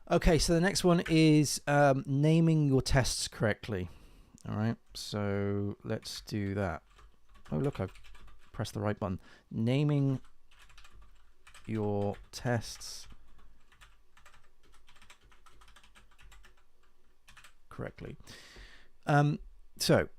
[SPEAKER 1] Okay, so the next one is naming your tests correctly. All right, so let's do that. Oh, look, I've pressed the right button. Naming your tests correctly. So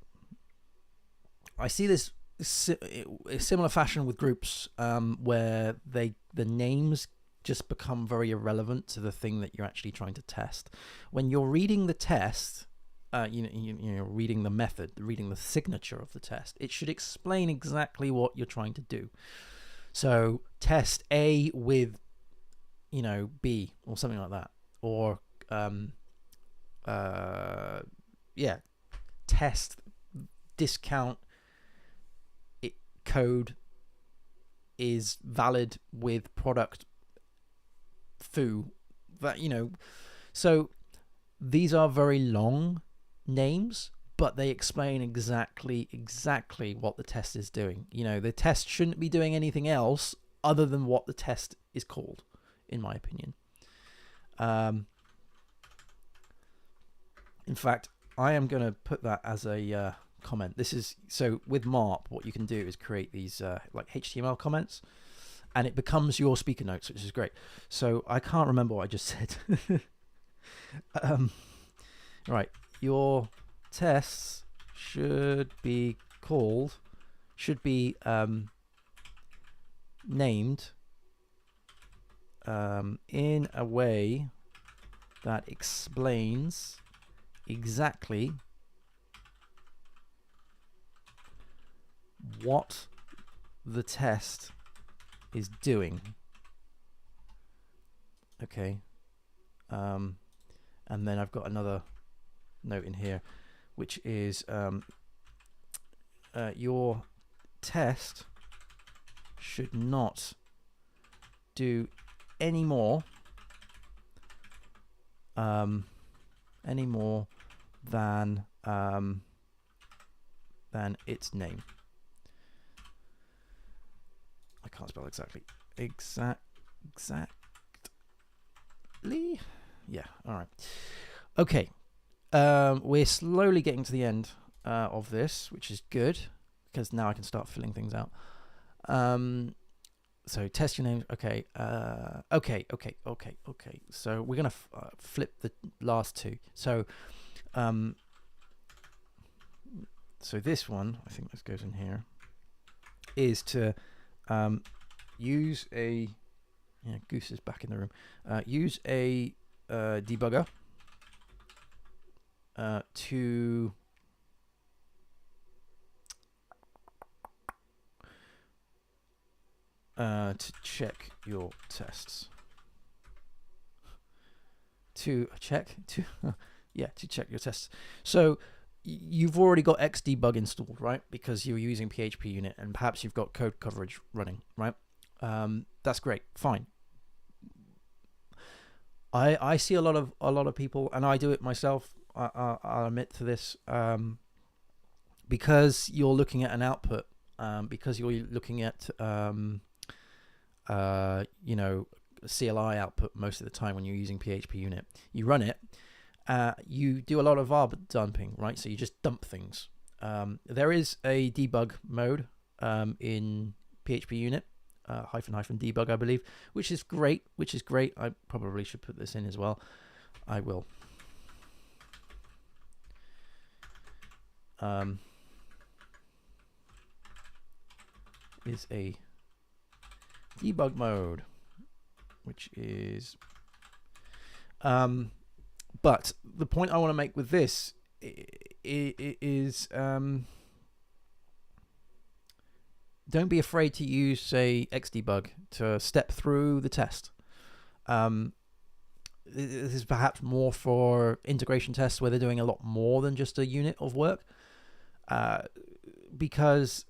[SPEAKER 1] I see this a similar fashion with groups where the names just become very irrelevant to the thing that you're actually trying to test. When you're reading the test, reading the method, reading the signature of the test, it should explain exactly what you're trying to do. So test A with, B or something like that, or test discount code is valid with product foo. So these are very long names, but they explain exactly what the test is doing. The test shouldn't be doing anything else other than what the test is called, in my opinion. In fact, I am going to put that as a comment. This is, so with MARP, what you can do is create these like HTML comments, and it becomes your speaker notes, which is great. So I can't remember what I just said. Right, your tests should be named in a way that explains exactly what the test is doing. Okay. And then I've got another note in here, which is your test should not do any more than its name. I can't spell exactly. Exactly. Yeah. All right. Okay. We're slowly getting to the end of this, which is good because now I can start filling things out. So test your name. Okay. Okay. So we're gonna flip the last two. So, so this one, I think this goes in here, is to use a. Yeah, Goose is back in the room. Use a debugger to check your tests. To check your tests. So you've already got Xdebug installed, right? Because you're using PHPUnit, and perhaps you've got code coverage running, right? That's great, fine. I see a lot of people, and I do it myself. I'll admit to this, because you're looking at an output, because you're looking at you know, CLI output most of the time when you're using PHPUnit. You run it, you do a lot of var dumping, right? So you just dump things. There is a debug mode in PHPUnit, -- debug, I believe, which is great. I probably should put this in as well. I will. Is a debug mode, which is but the point I want to make with this is don't be afraid to use, say, Xdebug to step through the test. This is perhaps more for integration tests where they're doing a lot more than just a unit of work, because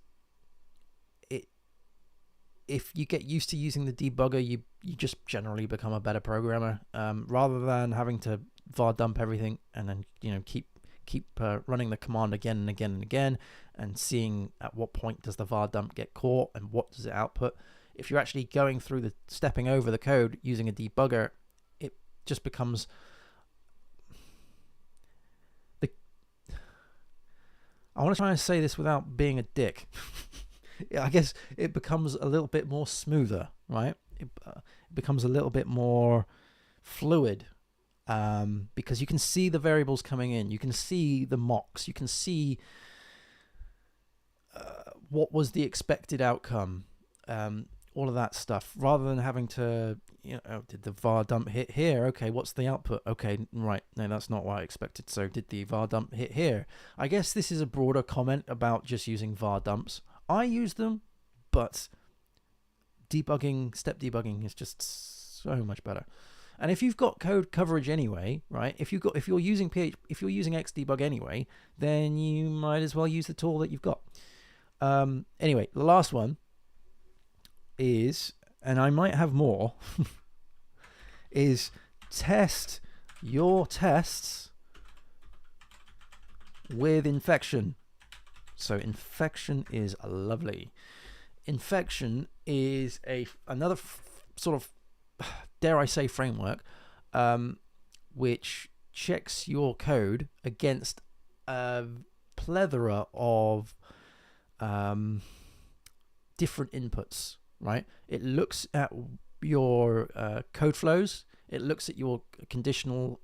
[SPEAKER 1] if you get used to using the debugger, you just generally become a better programmer, rather than having to var dump everything and then, you know, keep running the command again and again and again and seeing at what point does the var dump get caught and what does it output. If you're actually going through the stepping over the code using a debugger, it just becomes I want to try and say this without being a dick. I guess it becomes a little bit more smoother, right? It becomes a little bit more fluid, because you can see the variables coming in, you can see the mocks, you can see what was the expected outcome, all of that stuff, rather than having to, you know, oh, did the var dump hit here? Okay, what's the output? Okay, right, no, that's not what I expected. So did the var dump hit here? I guess this is a broader comment about just using var dumps. I use them, but debugging, step debugging is just so much better. And if you've got code coverage anyway, right? If you're using Xdebug anyway, then you might as well use the tool that you've got. Anyway, the last one is, and I might have more, is test your tests with infection. So infection is lovely. Infection is another sort of, dare I say, framework, which checks your code against a plethora of different inputs, right? It looks at your code flows. It looks at your conditional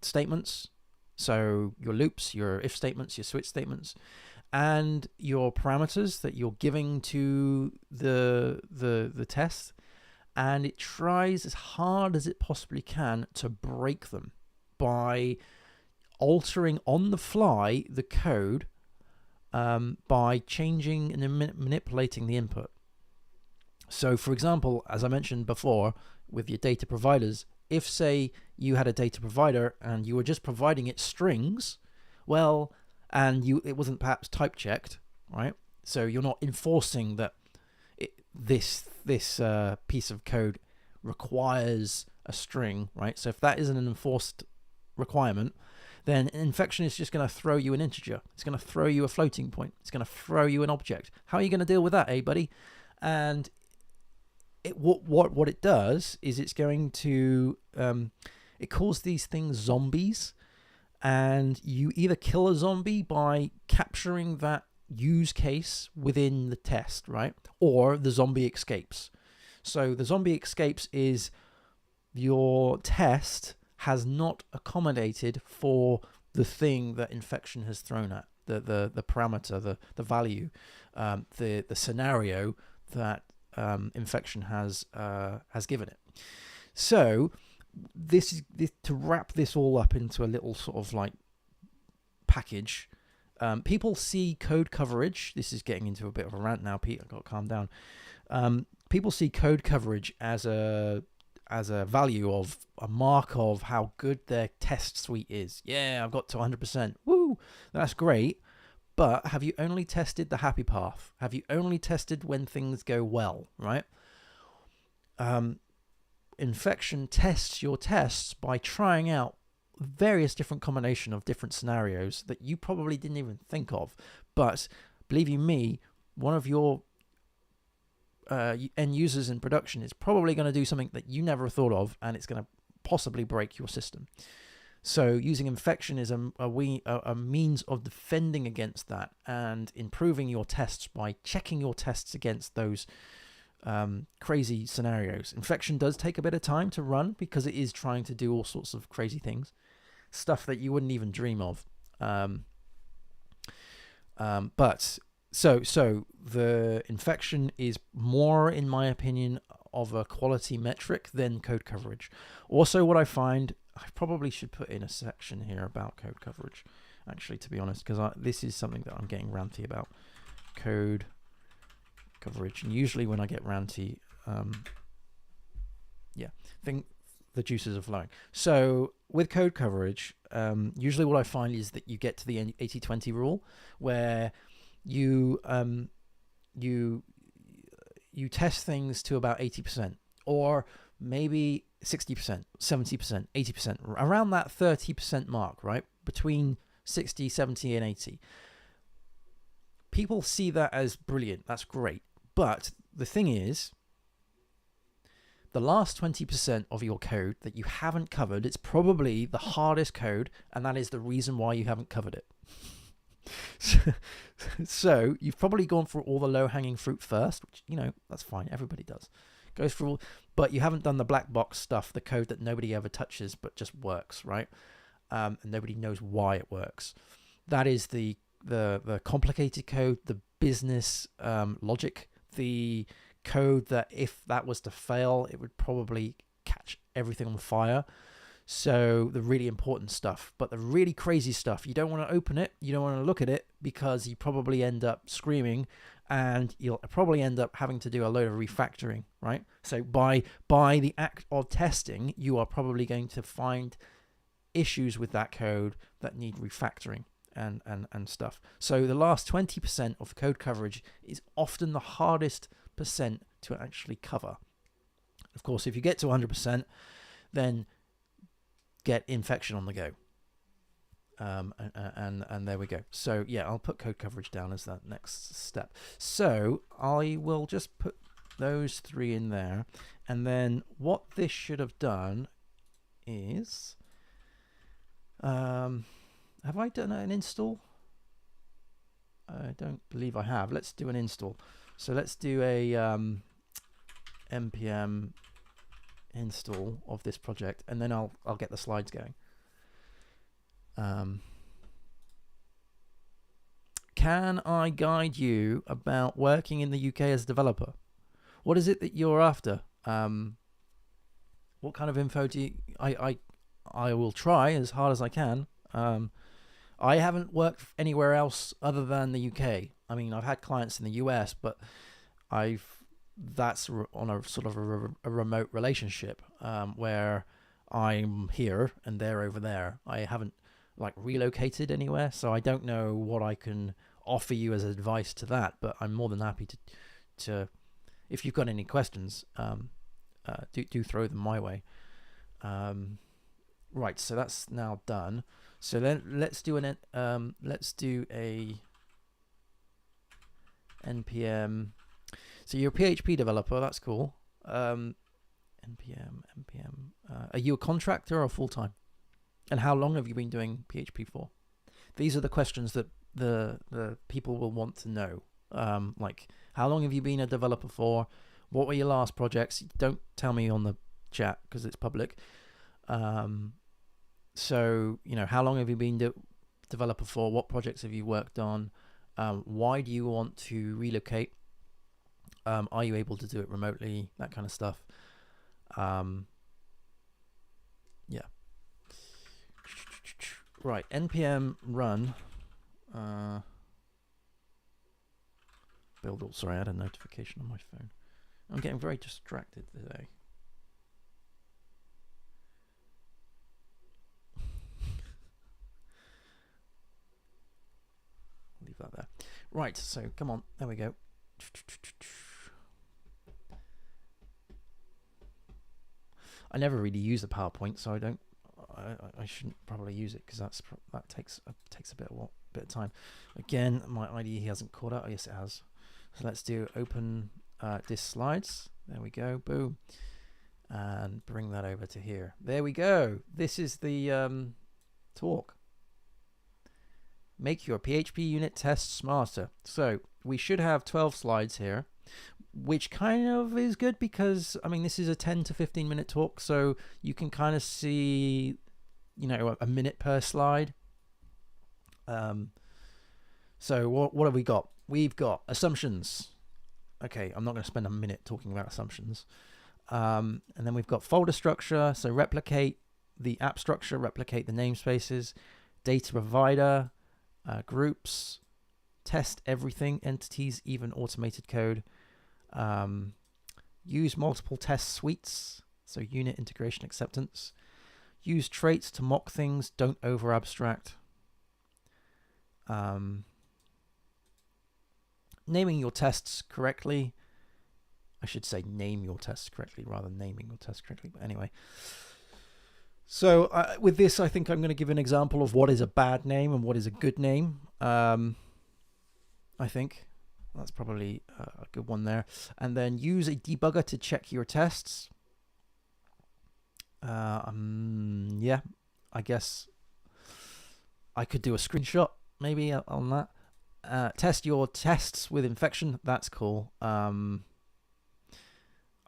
[SPEAKER 1] statements. So your loops, your if statements, your switch statements, and your parameters that you're giving to the test, and it tries as hard as it possibly can to break them by altering on the fly the code, by changing and manipulating the input. So, for example, as I mentioned before, with your data providers, if, say, you had a data provider and you were just providing it strings, well, and it wasn't perhaps type checked, right? So you're not enforcing that this piece of code requires a string, right? So if that isn't an enforced requirement, then infection is just going to throw you an integer. It's going to throw you a floating point. It's going to throw you an object. How are you going to deal with that, buddy? And what it does is it's going to it calls these things zombies, and you either kill a zombie by capturing that use case within the test, right? Or the zombie escapes. So the zombie escapes is your test has not accommodated for the thing that infection has thrown at, the parameter, the value, the scenario that infection has given it. So this to wrap this all up into a little sort of like package. People see code coverage. This is getting into a bit of a rant now, Pete. I've got to calm down. People see code coverage as a value of a mark of how good their test suite is. Yeah, I've got to 100%. Woo, that's great. But have you only tested the happy path? Have you only tested when things go well, right? Infection tests your tests by trying out various different combination of different scenarios that you probably didn't even think of. But believe you me, one of your end users in production is probably going to do something that you never thought of, and it's going to possibly break your system. So using infection is a means of defending against that and improving your tests by checking your tests against those crazy scenarios. Infection does take a bit of time to run because it is trying to do all sorts of crazy things, stuff that you wouldn't even dream of. But the infection is more, in my opinion, of a quality metric than code coverage. Also, what I find, I probably should put in a section here about code coverage, actually, to be honest, because this is something that I'm getting ranty about. Code coverage. And usually when I get ranty, the juices are flowing. So with code coverage, usually what I find is that you get to the 80-20 rule, where you test things to about 80%, or maybe 60%, 70%, 80%, around that 30% mark, right? Between 60, 70, and 80. People see that as brilliant. That's great. But the thing is, the last 20% of your code that you haven't covered, it's probably the hardest code, and that is the reason why you haven't covered it. So you've probably gone for all the low-hanging fruit first, which, that's fine. Everybody does. Goes through all, but you haven't done the black box stuff, the code that nobody ever touches but just works, right? And nobody knows why it works. That is the complicated code, the business logic, the code that if that was to fail, it would probably catch everything on fire. So the really important stuff, but the really crazy stuff, you don't want to open it, you don't want to look at it, because you probably end up screaming, and you'll probably end up having to do a load of refactoring, right? So by the act of testing, you are probably going to find issues with that code that need refactoring and stuff. So the last 20% of code coverage is often the hardest percent to actually cover. Of course, if you get to 100%, then get infection on the go. And there we go. So yeah, I'll put code coverage down as that next step. So I will just put those three in there, and then what this should have done is, have I done an install? I don't believe I have. Let's do an install. So let's do a npm install of this project, and then I'll get the slides going. Can I guide you about working in the UK as a developer? What is it that you're after? What kind of info do you... I will try as hard as I can. I haven't worked anywhere else other than the UK. I mean, I've had clients in the US, but that's on a sort of a remote relationship, where I'm here and they're over there. I haven't relocated anywhere, so I don't know what I can offer you as advice to that, but I'm more than happy to if you've got any questions, do throw them my way. Right, so that's now done. So then let's do a npm. So you're a PHP developer, that's cool. npm. Are you a contractor or full-time? And how long have you been doing PHP for? These are the questions that the people will want to know. Like, how long have you been a developer for? What were your last projects? Don't tell me on the chat because it's public. So, you know, how long have you been developer for? What projects have you worked on? Why do you want to relocate? Are you able to do it remotely? That kind of stuff. Yeah. Right, npm run build all. Sorry, I had a notification on my phone. I'm getting very distracted today. Leave that there. Right, so come on, there we go. I never really use the PowerPoint, so I shouldn't probably use it because that takes a bit of time. Again, my IDE hasn't caught up. Oh, yes, it has. So let's do open disk slides. There we go. Boom, and bring that over to here. There we go. This is the talk. Make your PHP unit tests smarter. So we should have 12 slides here, which kind of is good because, I mean, this is a 10 to 15 minute talk, so you can kind of see, you know, a minute per slide. So what have we got? We've got assumptions. Okay, I'm not going to spend a minute talking about assumptions. And then we've got folder structure, so replicate the app structure, replicate the namespaces, data provider, groups, test everything, entities, even automated code. Use multiple test suites, so unit integration acceptance. Use traits to mock things, don't over abstract. Naming your tests correctly. I should say name your tests correctly rather than naming your tests correctly, but anyway. So with this, I think I'm going to give an example of what is a bad name and what is a good name. I think that's probably a good one there. And then use a debugger to check your tests. Yeah, I guess I could do a screenshot maybe on that. Test your tests with infection. That's cool. I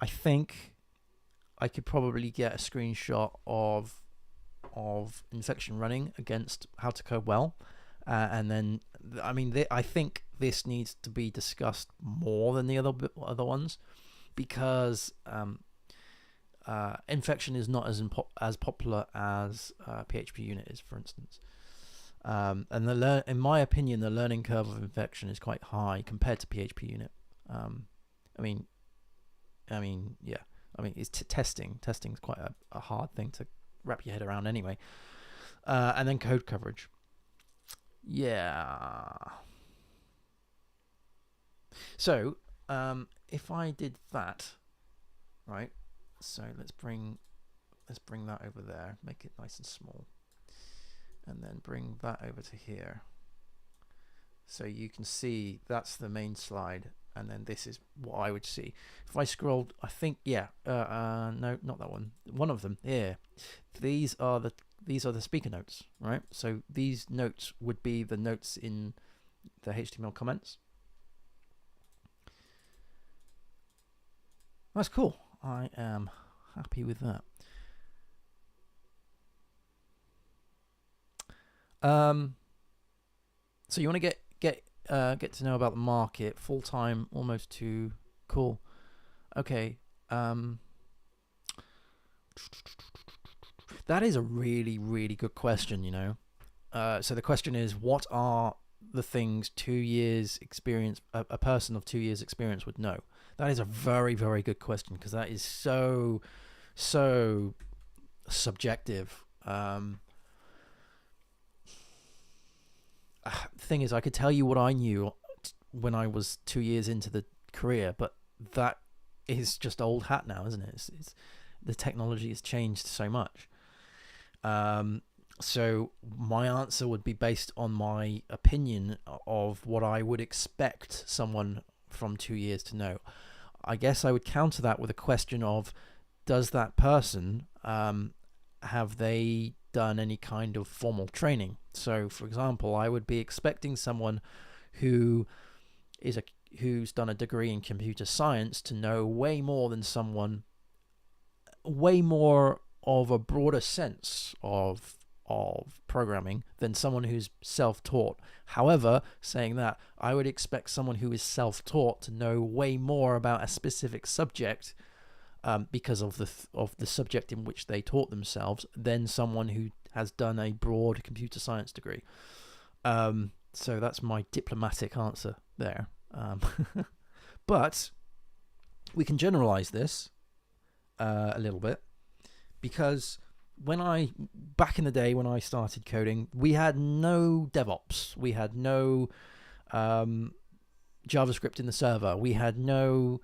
[SPEAKER 1] think I could probably get a screenshot of infection running against how to code well. And then, I mean, I think this needs to be discussed more than the other ones, because infection is not as popular as PHPUnit is, for instance. And in my opinion, the learning curve of infection is quite high compared to PHPUnit. I mean, yeah. I mean, it's testing. Testing is quite a hard thing to wrap your head around anyway. And then code coverage. Yeah. So, if I did that, right? So let's bring that over there. Make it nice and small. And then bring that over to here. So you can see that's the main slide. And then this is what I would see. If I scrolled, I think, yeah, no, not that one. One of them here. These are the speaker notes, right? So these notes would be the notes in the HTML comments. That's cool. I am happy with that. So you want to get to know about the market. Full time, almost too cool. Okay. That is a really, really good question, you know. So the question is, what are the things 2 years experience, a person of 2 years experience would know? That is a very, very good question, because that is so subjective. Thing is, I could tell you what I knew when I was 2 years into the career, but that is just old hat now, isn't it? It's the technology has changed so much. So my answer would be based on my opinion of what I would expect someone from 2 years to know. I guess I would counter that with a question of, does that person have they done any kind of formal training. So, for example, I would be expecting someone who's done a degree in computer science to know way more than someone, way more of a broader sense of programming than someone who's self-taught. However, saying that, I would expect someone who is self-taught to know way more about a specific subject because of the subject in which they taught themselves than someone who has done a broad computer science degree. So that's my diplomatic answer there. But we can generalize this a little bit, because back in the day when I started coding, we had no DevOps, we had no JavaScript in the server, we had no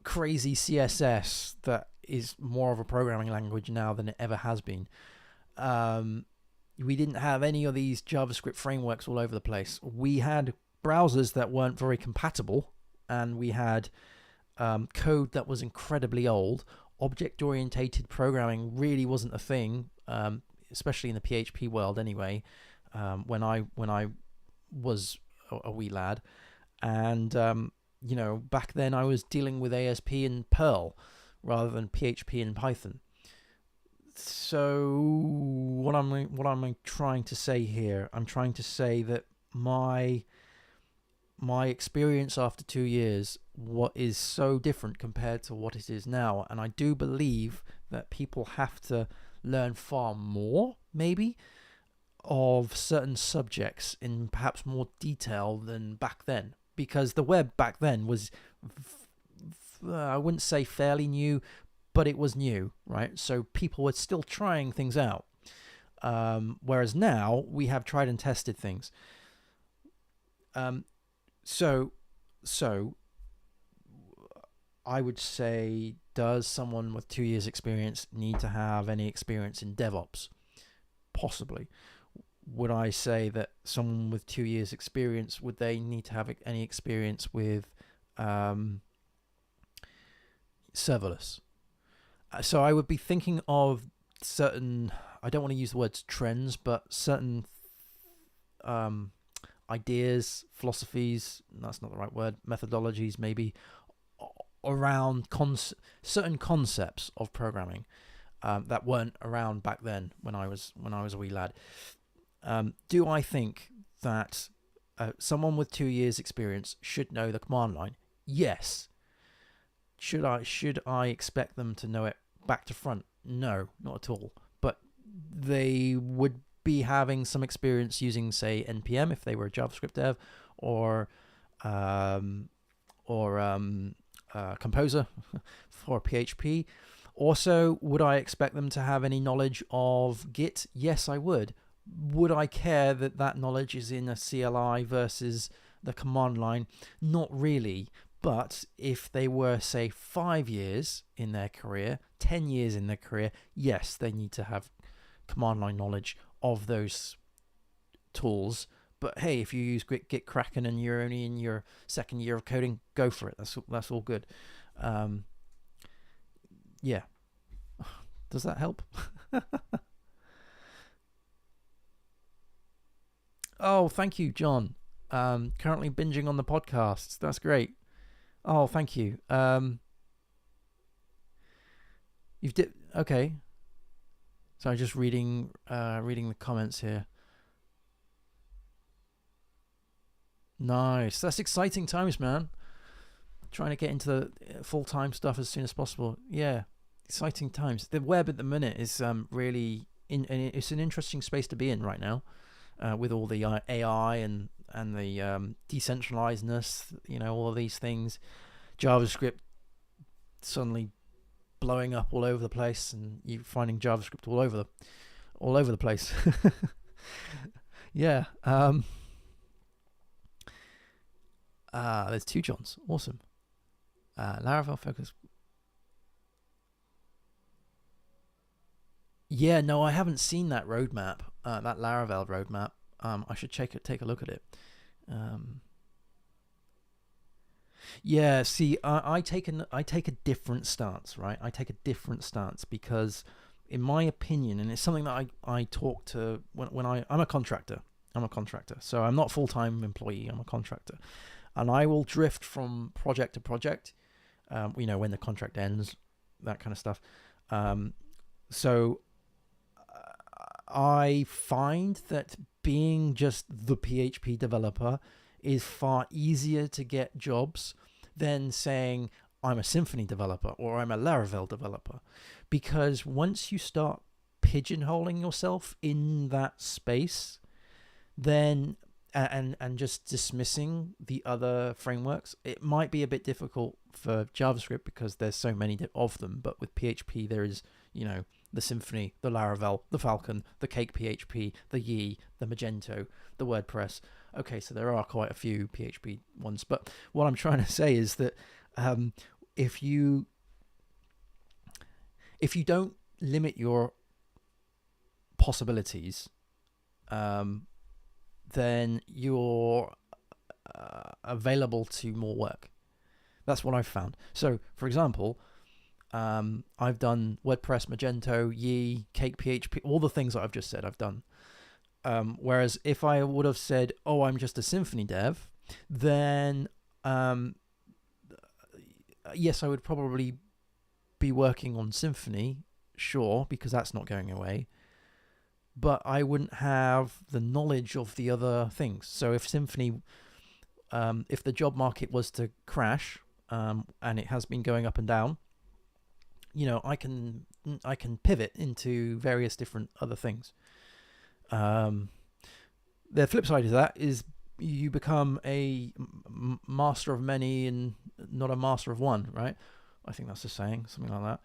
[SPEAKER 1] crazy CSS that is more of a programming language now than it ever has been. We didn't have any of these JavaScript frameworks all over the place. We had browsers that weren't very compatible, and we had code that was incredibly old. Object-orientated programming really wasn't a thing, especially in the PHP world anyway, when I was a wee lad. And back then I was dealing with ASP and Perl rather than PHP and Python. So what am I trying to say here? I'm trying to say that my experience after 2 years, what is so different compared to what it is now. And I do believe that people have to learn far more, maybe, of certain subjects in perhaps more detail than back then. Because the web back then was, I wouldn't say fairly new, but it was new, right? So people were still trying things out. Whereas now we have tried and tested things. So I would say, does someone with 2 years experience need to have any experience in DevOps? Possibly. Would I say that someone with 2 years experience, would they need to have any experience with serverless? So I would be thinking of certain, I don't want to use the words trends, but certain ideas, philosophies, that's not the right word, methodologies maybe, around certain concepts of programming that weren't around back then when I was a wee lad. Do I think that someone with 2 years experience should know the command line? Yes. Should I expect them to know it back to front? No, not at all. But they would be having some experience using, say, NPM if they were a JavaScript dev, or Composer for PHP. Also, would I expect them to have any knowledge of Git? Yes, I would. Would I care that that knowledge is in a CLI versus the command line? Not really. But if they were, say, 5 years in their career, 10 years in their career, yes, they need to have command line knowledge of those tools. But hey, if you use Git Kraken and you're only in your second year of coding, go for it. That's all good. Yeah. Does that help? Oh, thank you, John. Currently binging on the podcasts. That's great. Oh, thank you. Okay. So I'm just reading the comments here. Nice. That's exciting times, man. Trying to get into the full-time stuff as soon as possible. Yeah, exciting times. The web at the minute is really it's an interesting space to be in right now, with all the AI and the decentralizedness. All of these things. JavaScript suddenly blowing up all over the place, and you finding JavaScript all over the place. Yeah. There's 2 Johns. Awesome. Laravel focus. Yeah, no, I haven't seen that roadmap. That Laravel roadmap. I should take a look at it. Yeah, see, I take a different stance, right? I take a different stance because in my opinion, and it's something that I talk to when I'm a contractor. I'm a contractor, so I'm not a full-time employee. I'm a contractor, and I will drift from project to project. When the contract ends, that kind of stuff. So I find that being just the PHP developer is far easier to get jobs than saying I'm a Symfony developer or I'm a Laravel developer, because once you start pigeonholing yourself in that space, then and just dismissing the other frameworks, it might be a bit difficult for JavaScript because there's so many of them. But with PHP, there is, the Symfony, the Laravel, the Falcon, the Cake PHP, the Yi, the Magento, the WordPress. Okay, so there are quite a few PHP ones. But what I'm trying to say is that if you don't limit your possibilities, then you're available to more work. That's what I've found. So, for example, I've done WordPress, Magento, Yi, Cake PHP, all the things that I've just said I've done. Whereas if I would have said, oh, I'm just a Symfony dev, then yes, I would probably be working on Symfony, sure, because that's not going away. But I wouldn't have the knowledge of the other things. So if Symfony, if the job market was to crash, and it has been going up and down, I can pivot into various different other things. The flip side of that is you become a master of many and not a master of one, right? I think that's the saying, something like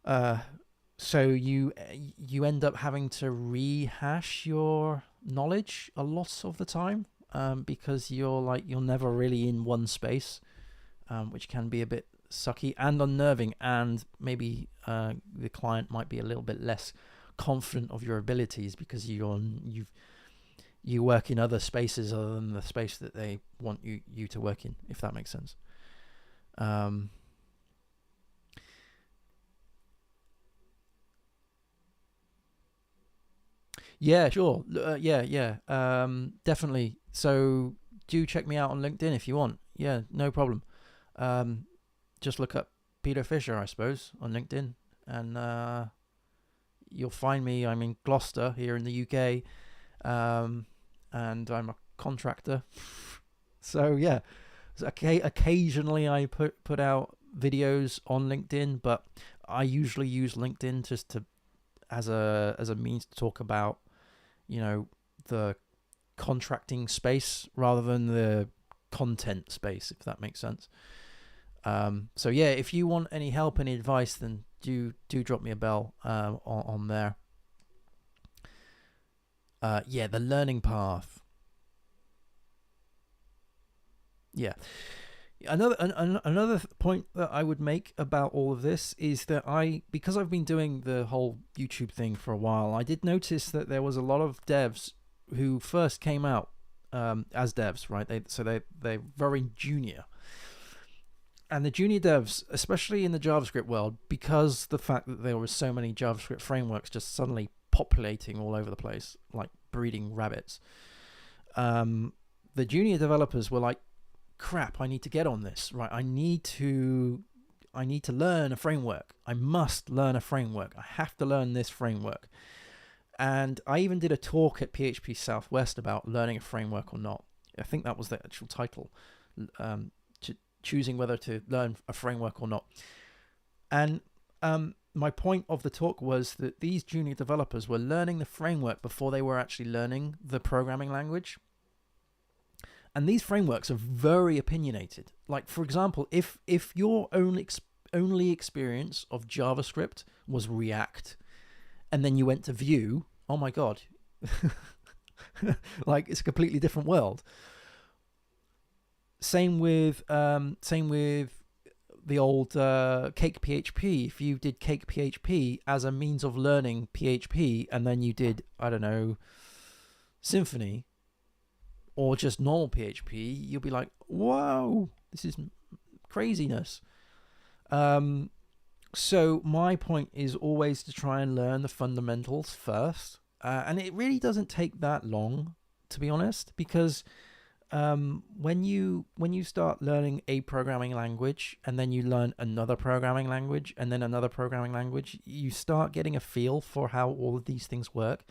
[SPEAKER 1] that. So you end up having to rehash your knowledge a lot of the time, because you're never really in one space, which can be a bit sucky and unnerving, and maybe the client might be a little bit less confident of your abilities because you work in other spaces other than the space that they want you to work in, if that makes sense. Yeah, sure. Yeah. Definitely. So do check me out on LinkedIn if you want. Yeah, no problem. Just look up Peter Fisher, I suppose, on LinkedIn, and you'll find me. I'm in Gloucester here in the UK, and I'm a contractor. So yeah, occasionally I put out videos on LinkedIn, but I usually use LinkedIn just as a means to talk about the contracting space rather than the content space, if that makes sense. So yeah, if you want any help, any advice, then do drop me a bell on there. Yeah, the learning path. Yeah. Another point that I would make about all of this is that because I've been doing the whole YouTube thing for a while, I did notice that there was a lot of devs who first came out as devs, right? They're very junior. And the junior devs, especially in the JavaScript world, because the fact that there were so many JavaScript frameworks just suddenly populating all over the place, like breeding rabbits, the junior developers were like, crap, I need to get on this, right? I need to learn a framework. I must learn a framework. I have to learn this framework. And I even did a talk at PHP Southwest about learning a framework or not. I think that was the actual title, choosing whether to learn a framework or not. And my point of the talk was that these junior developers were learning the framework before they were actually learning the programming language. And these frameworks are very opinionated. Like, for example, if your only experience of JavaScript was React, and then you went to Vue, oh my God, like it's a completely different world. Same with the old Cake PHP. If you did Cake PHP as a means of learning PHP, and then you did, I don't know, Symfony, or just normal PHP, you'll be like, whoa, this is craziness. So my point is always to try and learn the fundamentals first. And it really doesn't take that long, to be honest, because when you start learning a programming language and then you learn another programming language and then another programming language, you start getting a feel for how all of these things work.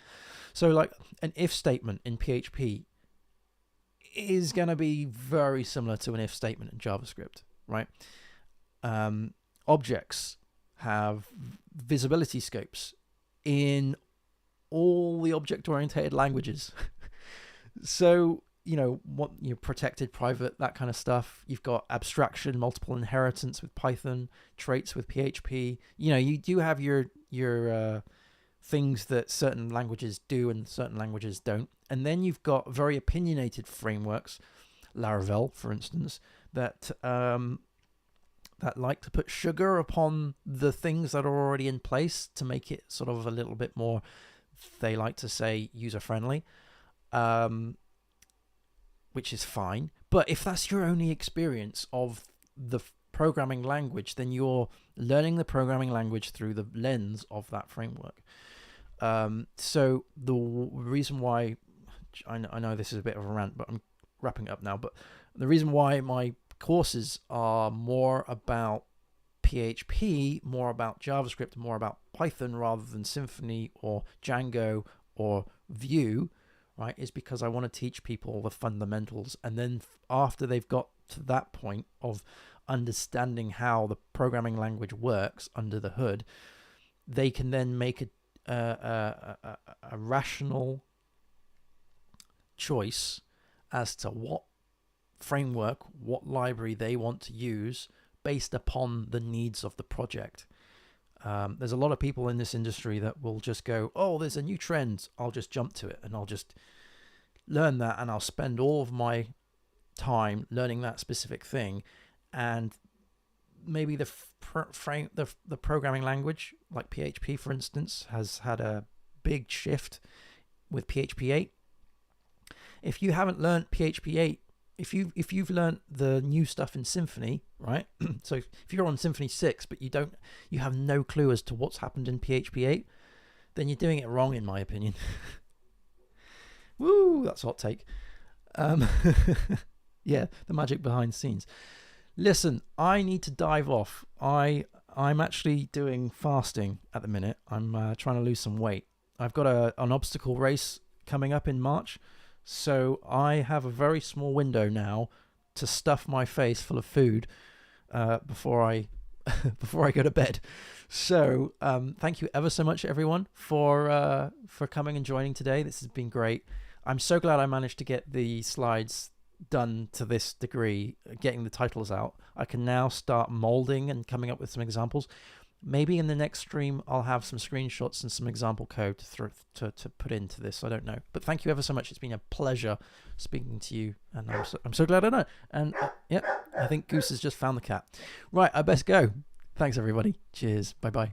[SPEAKER 1] So like an if statement in PHP is going to be very similar to an if statement in JavaScript, right? Objects have visibility scopes in all the object-oriented languages. So, you know, what you protected, private, that kind of stuff. You've got abstraction, multiple inheritance with Python, traits with PHP. You know, you do have your things that certain languages do and certain languages don't. And then you've got very opinionated frameworks, Laravel, for instance, that that like to put sugar upon the things that are already in place to make it sort of a little bit more, they like to say, user-friendly, which is fine. But if that's your only experience of the programming language, then you're learning the programming language through the lens of that framework. So the reason why, I know this is a bit of a rant, but I'm wrapping it up now, but the reason why my courses are more about PHP, more about JavaScript, more about Python rather than Symfony or Django or Vue, right, is because I want to teach people the fundamentals. And then after they've got to that point of understanding how the programming language works under the hood, they can then make a rational choice as to what framework, what library they want to use based upon the needs of the project. There's a lot of people in this industry that will just go, oh, there's a new trend, I'll just jump to it and I'll just learn that, and I'll spend all of my time learning that specific thing. And maybe the programming language, like PHP, for instance, has had a big shift with PHP 8. If you haven't learned PHP 8, if you've learned the new stuff in Symfony, right? So if you're on Symfony 6, but you have no clue as to what's happened in PHP 8, then you're doing it wrong, in my opinion. Woo, that's a hot take. Yeah, the magic behind the scenes. Listen, I need to dive off. I'm actually doing fasting at the minute. I'm trying to lose some weight. I've got an obstacle race coming up in March. So I have a very small window now to stuff my face full of food before I go to bed. So thank you ever so much, everyone, for coming and joining today. This has been great. I'm so glad I managed to get the slides done to this degree, getting the titles out. I can now start molding and coming up with some examples. Maybe in the next stream, I'll have some screenshots and some example code to put into this. I don't know. But thank you ever so much. It's been a pleasure speaking to you. And I'm so glad I know. And yeah, I think Goose has just found the cat. Right, I best go. Thanks, everybody. Cheers. Bye-bye.